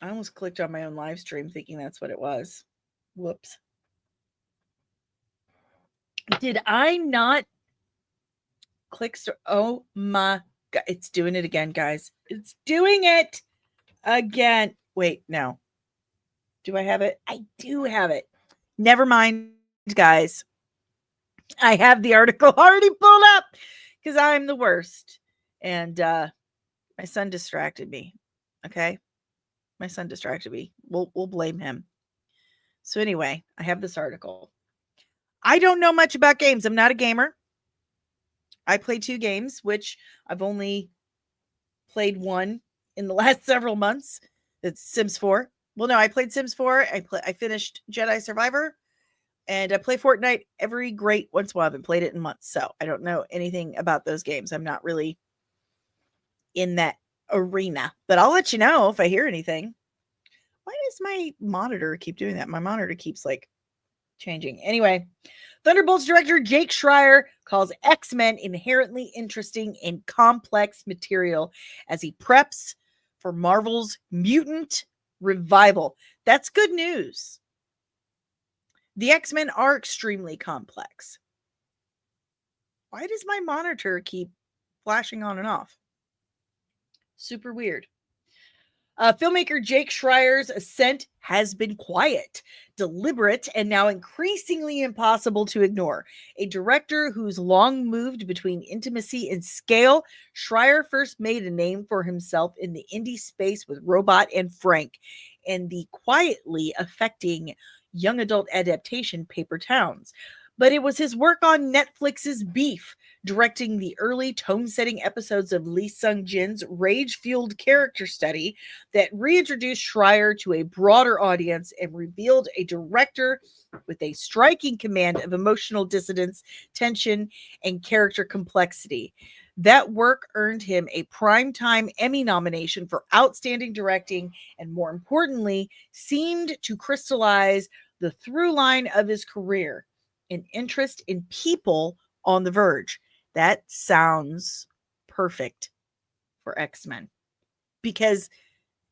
I almost clicked on my own live stream thinking that's what it was. Whoops. Did I not click? Oh my God. It's doing it again, guys. It's doing it again. Wait, no. Do I have it? I do have it. Never mind, guys. I have the article already pulled up because I'm the worst. And my son distracted me. Okay. My son distracted me. We'll blame him. So anyway, I have this article. I don't know much about games. I'm not a gamer. I play 2 games, which I've only played one in the last several months. It's Sims 4. Well, no, I played Sims 4. I finished Jedi Survivor, and I play Fortnite every great once in a while. I haven't played it in months, so I don't know anything about those games. I'm not really in that arena, but I'll let you know if I hear anything. Why does my monitor keep doing that? My monitor keeps changing. Anyway, Thunderbolts director Jake Schreier calls X-Men inherently interesting and complex material as he preps for Marvel's mutant revival. That's good news. The X-Men are extremely complex. Why does my monitor keep flashing on and off? Super weird. Filmmaker Jake Schreier's ascent has been quiet, deliberate, and now increasingly impossible to ignore. A director who's long moved between intimacy and scale, Schreier first made a name for himself in the indie space with Robot and Frank, and the quietly affecting young adult adaptation Paper Towns. But it was his work on Netflix's Beef, directing the early tone-setting episodes of Lee Sung-jin's rage-fueled character study, that reintroduced Schreier to a broader audience and revealed a director with a striking command of emotional dissonance, tension, and character complexity. That work earned him a Primetime Emmy nomination for Outstanding Directing, and more importantly, seemed to crystallize the through line of his career: an interest in people on the verge. That sounds perfect for X-Men, because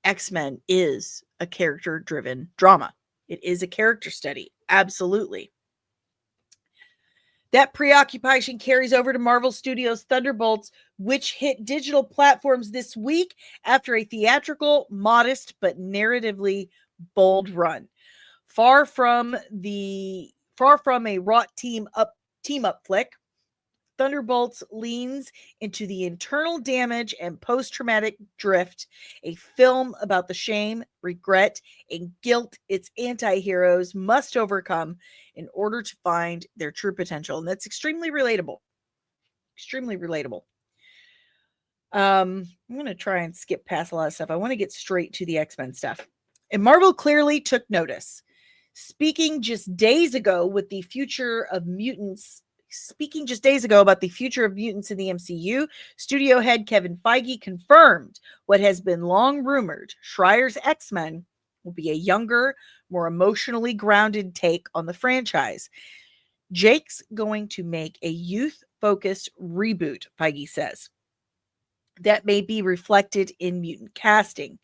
X-Men is a character-driven drama. It is a character study. Absolutely. That preoccupation carries over to Marvel Studios' Thunderbolts, which hit digital platforms this week after a theatrical, modest, but narratively bold run. Far from a wrought team up flick, Thunderbolts leans into the internal damage and post-traumatic drift, a film about the shame, regret, and guilt its anti-heroes must overcome in order to find their true potential. And that's extremely relatable. Extremely relatable. I'm going to try and skip past a lot of stuff. I want to get straight to the X-Men stuff. And Marvel clearly took notice. Speaking just days ago about the future of mutants in the MCU, studio head Kevin Feige confirmed what has been long rumored: Schreier's X-Men will be a younger, more emotionally grounded take on the franchise. Jake's going to make a youth-focused reboot, Feige says. That may be reflected in mutant casting,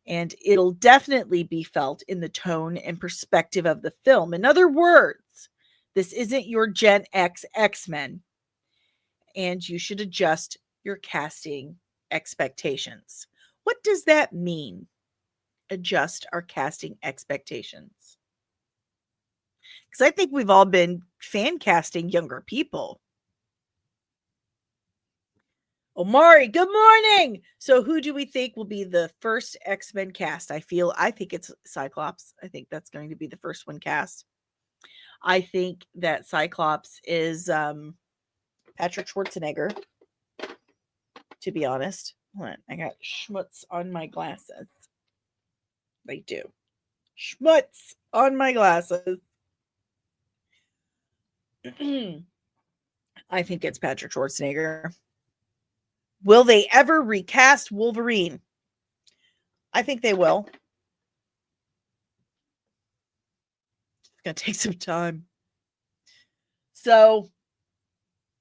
and it'll definitely be felt in the tone and perspective of the film. In other words, this isn't your Gen X X-Men, and you should adjust your casting expectations. What does that mean? Adjust our casting expectations. Because I think we've all been fan casting younger people. Omari, good morning. So who do we think will be the first X-Men cast? I think it's Cyclops. I think that's going to be the first one cast. I think that Cyclops is Patrick Schwarzenegger, to be honest. Hold on, I got schmutz on my glasses. They do. Schmutz on my glasses. I think it's Patrick Schwarzenegger. Will they ever recast Wolverine? I think they will. It's going to take some time. So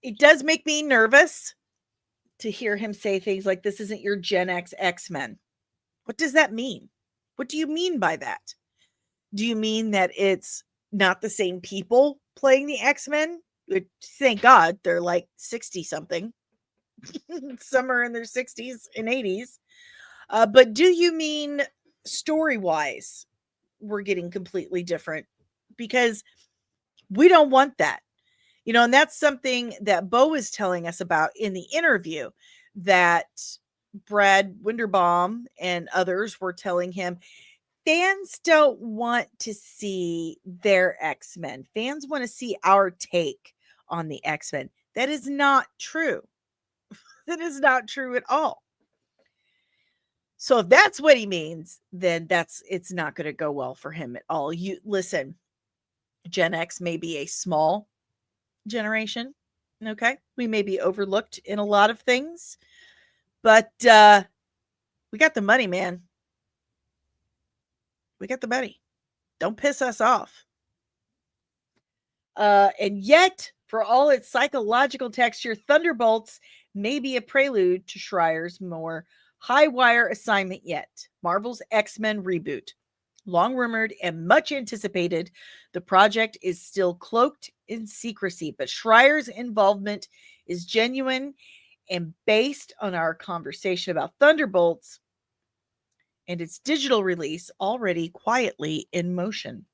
it does make me nervous to hear him say things like, this isn't your Gen X X-Men. What does that mean? What do you mean by that? Do you mean that it's not the same people playing the X-Men? Thank God they're like 60 something. Some are in their 60s and 80s. But do you mean story-wise we're getting completely different? Because we don't want that. And that's something that Bo is telling us about in the interview, that Brad Winderbaum and others were telling him fans don't want to see their X-Men. Fans want to see our take on the X-Men. That is not true. That is not true at all. So if that's what he means, then it's not going to go well for him at all. You listen, Gen X may be a small generation. Okay. We may be overlooked in a lot of things, but we got the money, man. We got the money. Don't piss us off. And yet, for all its psychological texture, Thunderbolts may be a prelude to Schreier's more high-wire assignment yet. Marvel's X-Men reboot. Long rumored and much anticipated, the project is still cloaked in secrecy, but Schreier's involvement is genuine and based on our conversation about Thunderbolts and its digital release already quietly in motion.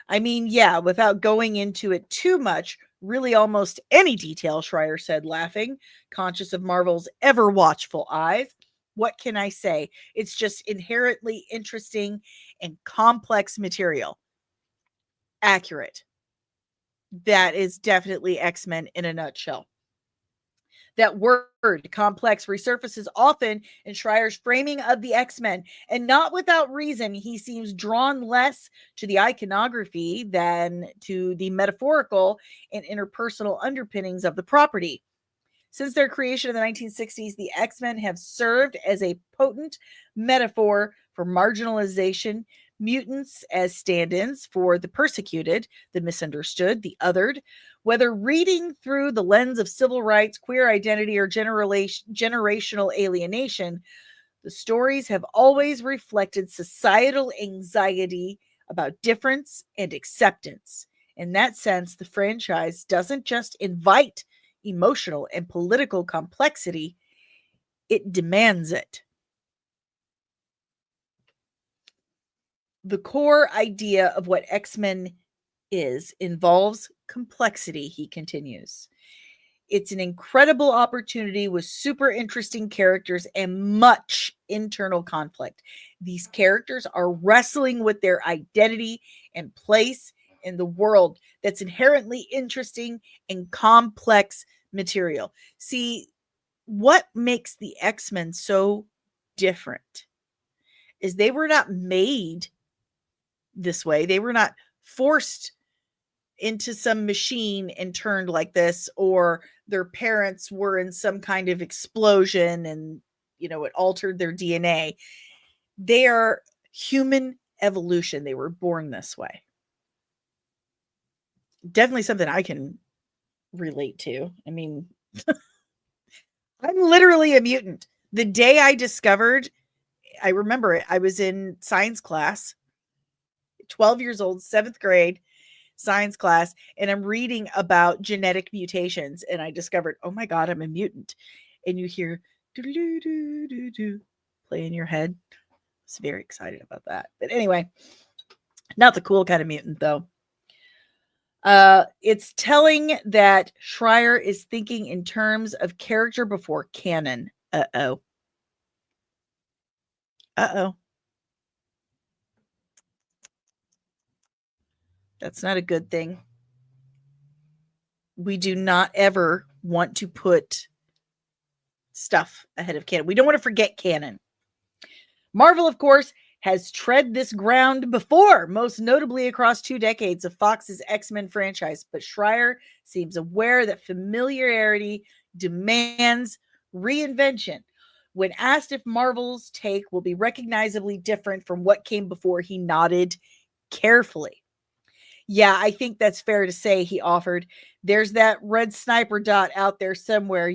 I mean, yeah, without going into it too much, really almost any detail, Schreier said, laughing, conscious of Marvel's ever watchful eyes. What can I say? It's just inherently interesting and complex material. Accurate. That is definitely X-Men in a nutshell. That word complex resurfaces often in Schreier's framing of the X-Men, and not without reason. He seems drawn less to the iconography than to the metaphorical and interpersonal underpinnings of the property. Since their creation in the 1960s, the X-Men have served as a potent metaphor for marginalization, mutants as stand-ins for the persecuted, the misunderstood, the othered. Whether reading through the lens of civil rights, queer identity, or generational alienation, the stories have always reflected societal anxiety about difference and acceptance. In that sense, the franchise doesn't just invite emotional and political complexity, it demands it. The core idea of what X-Men is involves complexity, he continues. It's an incredible opportunity with super interesting characters and much internal conflict. These characters are wrestling with their identity and place in the world that's inherently interesting and complex material. See, what makes the X-Men so different is they were not made this way. They were not forced into some machine and turned like this, or their parents were in some kind of explosion and, it altered their DNA. They are human evolution. They were born this way. Definitely something I can relate to. I mean, I'm literally a mutant. The day I discovered, I remember it, I was in science class, 12 years old, 7th grade science class, and I'm reading about genetic mutations, and I discovered, oh my God, I'm a mutant. And you hear do play in your head. I was very excited about that. But anyway, not the cool kind of mutant though. It's telling that Schreier is thinking in terms of character before canon. Uh-oh. That's not a good thing. We do not ever want to put stuff ahead of canon. We don't want to forget canon. Marvel, of course, has tread this ground before, most notably across 2 decades of Fox's X-Men franchise, but Schreier seems aware that familiarity demands reinvention. When asked if Marvel's take will be recognizably different from what came before, he nodded carefully. Yeah, I think that's fair to say, he offered. There's that red sniper dot out there somewhere,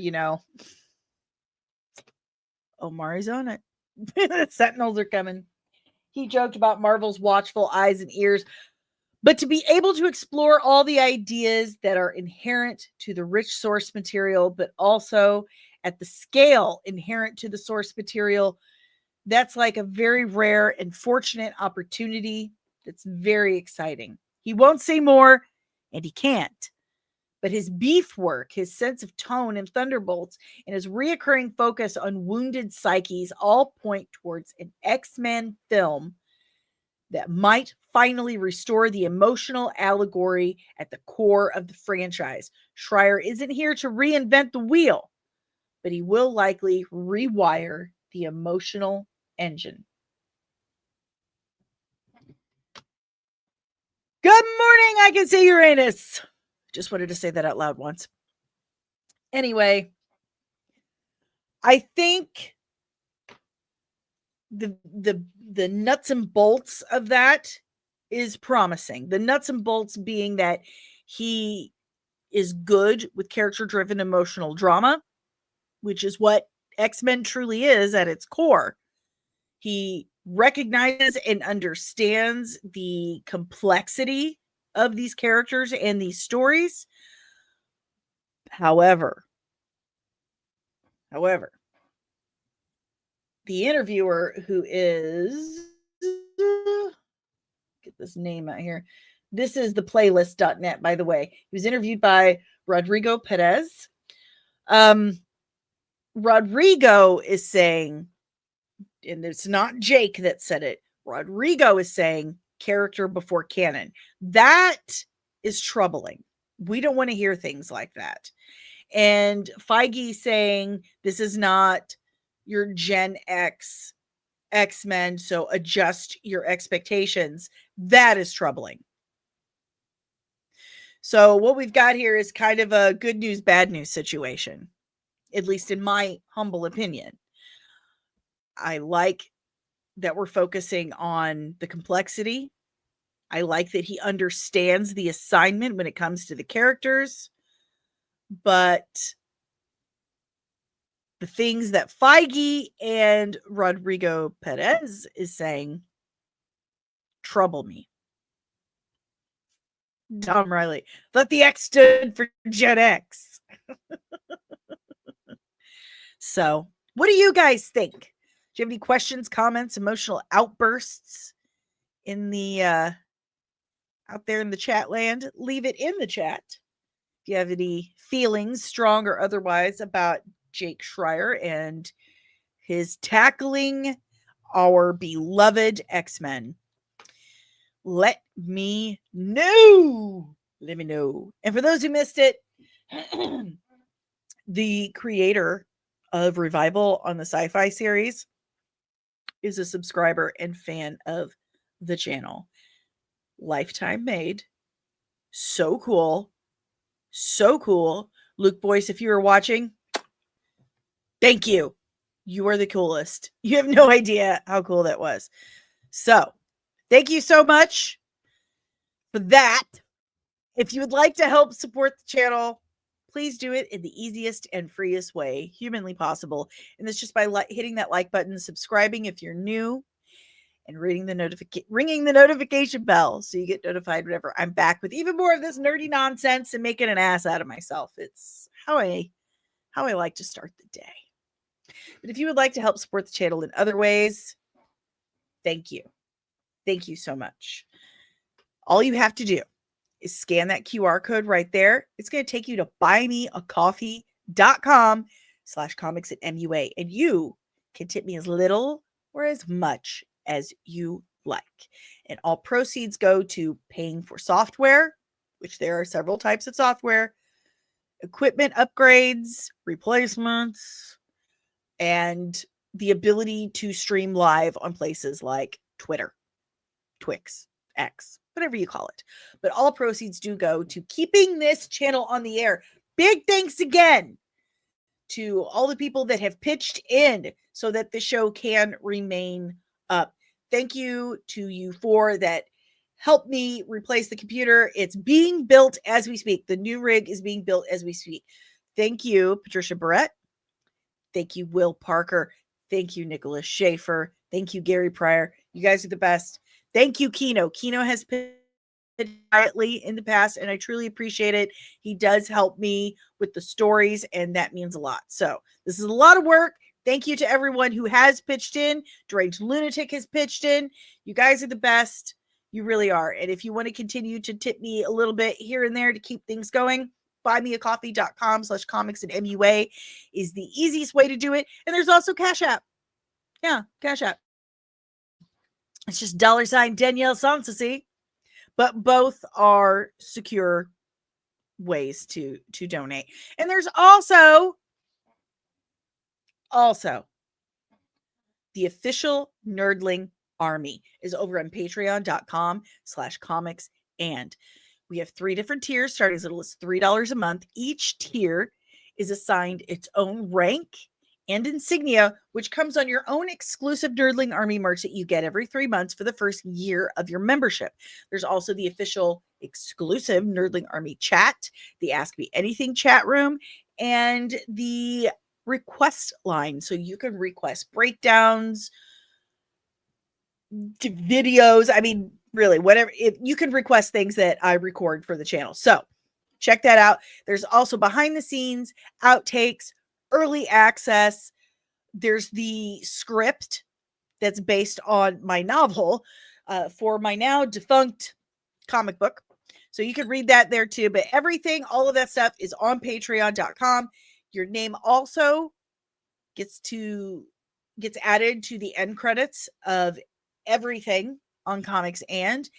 Omari's on it. Sentinels are coming. He joked about Marvel's watchful eyes and ears, but to be able to explore all the ideas that are inherent to the rich source material, but also at the scale inherent to the source material, that's like a very rare and fortunate opportunity that's very exciting. He won't say more, and he can't. But his beef work, his sense of tone in Thunderbolts, and his reoccurring focus on wounded psyches all point towards an X-Men film that might finally restore the emotional allegory at the core of the franchise. Schreier isn't here to reinvent the wheel, but he will likely rewire the emotional engine. Good morning, I can see Uranus. Just wanted to say that out loud once. Anyway, I think the nuts and bolts of that is promising. The nuts and bolts being that he is good with character-driven emotional drama, which is what X-Men truly is at its core. He recognizes and understands the complexity of these characters and these stories. However, the interviewer, who is, get this name out here. This is the playlist.net, by the way. He was interviewed by Rodrigo Perez. Rodrigo is saying, and it's not Jake that said it, Rodrigo is saying character before canon. That is troubling. We don't want to hear things like that. And Feige saying this is not your Gen X X-Men, so adjust your expectations. That is troubling. So what we've got here is kind of a good news, bad news situation, at least in my humble opinion. I like that we're focusing on the complexity. I like that he understands the assignment when it comes to the characters. But the things that Feige and Rodrigo Perez is saying trouble me. Tom Riley, thought the X stood for Gen X. So, what do you guys think? Do you have any questions, comments, emotional outbursts in the out there in the chat land? Leave it in the chat. If you have any feelings, strong or otherwise, about Jake Schreier and his tackling our beloved X-Men, let me know. Let me know. And for those who missed it, the creator of Revival on the Sci-Fi series is a subscriber and fan of the channel. Lifetime made. So cool. So cool. Luke Boyce, if you were watching, thank you. You are the coolest. You have no idea how cool that was. So, thank you so much for that. If you would like to help support the channel, please do it in the easiest and freest way humanly possible. And that's just by hitting that like button, subscribing if you're new, and ringing the notification bell so you get notified whenever I'm back with even more of this nerdy nonsense and making an ass out of myself. It's how I like to start the day. But if you would like to help support the channel in other ways, thank you. Thank you so much. All you have to do is scan that QR code right there. It's going to take you to buymeacoffee.com/comics@MUA. And you can tip me as little or as much as you like. And all proceeds go to paying for software, which there are several types of software, equipment upgrades, replacements, and the ability to stream live on places like Twitter, Twix, X, whatever you call it. But all proceeds do go to keeping this channel on the air. Big thanks again to all the people that have pitched in so that the show can remain up. Thank you to you four that helped me replace the computer. It's being built as we speak. The new rig is being built as we speak. Thank you, Patricia Barrett. Thank you, Will Parker. Thank you, Nicholas Schaefer. Thank you, Gary Pryor. You guys are the best. Thank you, Kino. Kino has pitched quietly in the past, and I truly appreciate it. He does help me with the stories, and that means a lot. So this is a lot of work. Thank you to everyone who has pitched in. Deranged Lunatic has pitched in. You guys are the best. You really are. And if you want to continue to tip me a little bit here and there to keep things going, buymeacoffee.com/comics@MUA is the easiest way to do it. And there's also Cash App. Yeah, Cash App. It's just $ DanielleSoncasie. But both are secure ways to donate. And there's also the official Nerdling Army is over on patreon.com/comics. And we have 3 different tiers starting as little as $3 a month. Each tier is assigned its own rank and insignia, which comes on your own exclusive Nerdling Army merch that you get every 3 months for the first year of your membership. There's also the official exclusive Nerdling Army chat, the Ask Me Anything chat room, and the request line. So you can request breakdowns, videos. I mean, really, whatever. If you can request things that I record for the channel. So check that out. There's also behind the scenes, outtakes, early access, There's the script that's based on my novel for my now defunct comic book. So you can read that there too. But everything, all of that stuff is on patreon.com. Your name also gets added to the end credits of everything on Comics and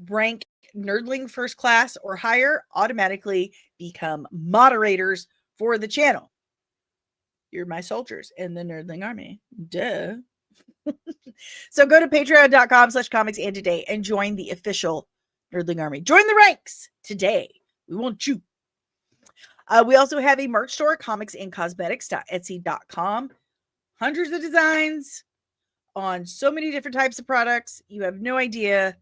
rank Nerdling first class or higher automatically become moderators for the channel. You're my soldiers in the Nerdling army. Duh. So go to patreon.com/comics and today and join the official Nerdling army. Join the ranks today. We want you. We also have a merch store, comicsandcosmetics.etsy.com. Hundreds of designs on so many different types of products. You have no idea.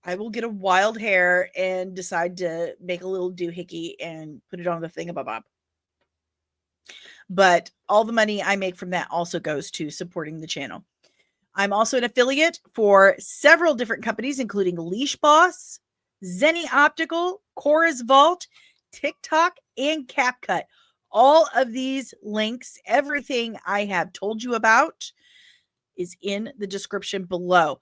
I will get a wild hair and decide to make a little doohickey and put it on the thingamabob. But all the money I make from that also goes to supporting the channel. I'm also an affiliate for several different companies, including Leash Boss, Zenny Optical, Cora's Vault, TikTok, and CapCut. All of these links, everything I have told you about, is in the description below.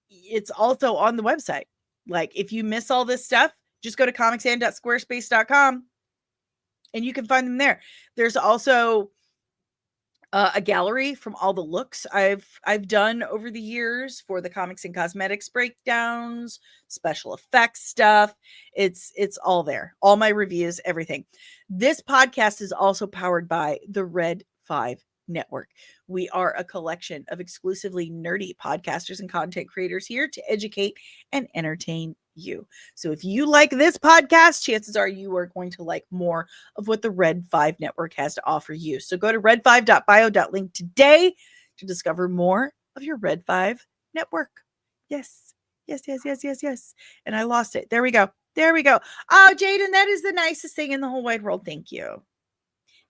It's also on the website. Like, if you miss all this stuff, just go to comicsand.squarespace.com and you can find them there. There's also a gallery from all the looks I've done over the years for the comics and cosmetics breakdowns, special effects stuff. It's all there. All my reviews, everything. This podcast is also powered by the Red 5 Network. We are a collection of exclusively nerdy podcasters and content creators here to educate and entertain you. So if you like this podcast, chances are you are going to like more of what the Red 5 Network has to offer you. So go to red5.bio.link today to discover more of your Red 5 Network. Yes. And I lost it. There we go. Oh, Jaden, that is the nicest thing in the whole wide world. Thank you.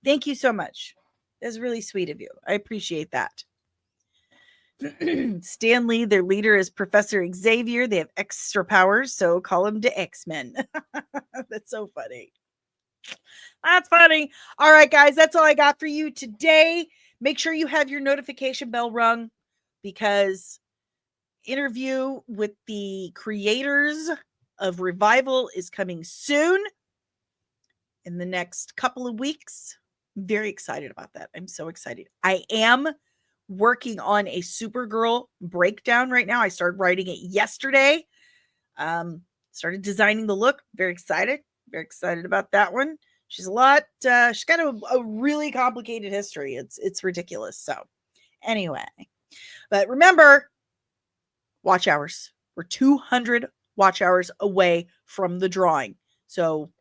Thank you so much. That's really sweet of you. I appreciate that. Stan Lee, their leader, is Professor Xavier. They have extra powers, so call him the X-Men. That's so funny. That's funny. All right, guys, that's all I got for you today. Make sure you have your notification bell rung because interview with the creators of Revival is coming soon in the next couple of weeks. I'm very excited about that. I'm so excited. I am working on a Supergirl breakdown right now. I started writing it yesterday. Started designing the look. Very excited about that one. She's got a really complicated history. It's ridiculous. So anyway, but remember, watch hours. We're 200 watch hours away from the drawing. So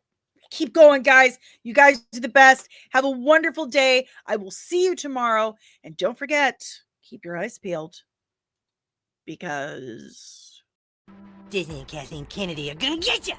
keep going, guys. You guys are the best. Have a wonderful day. I will see you tomorrow. And don't forget, keep your eyes peeled because Disney and Kathleen Kennedy are gonna get you.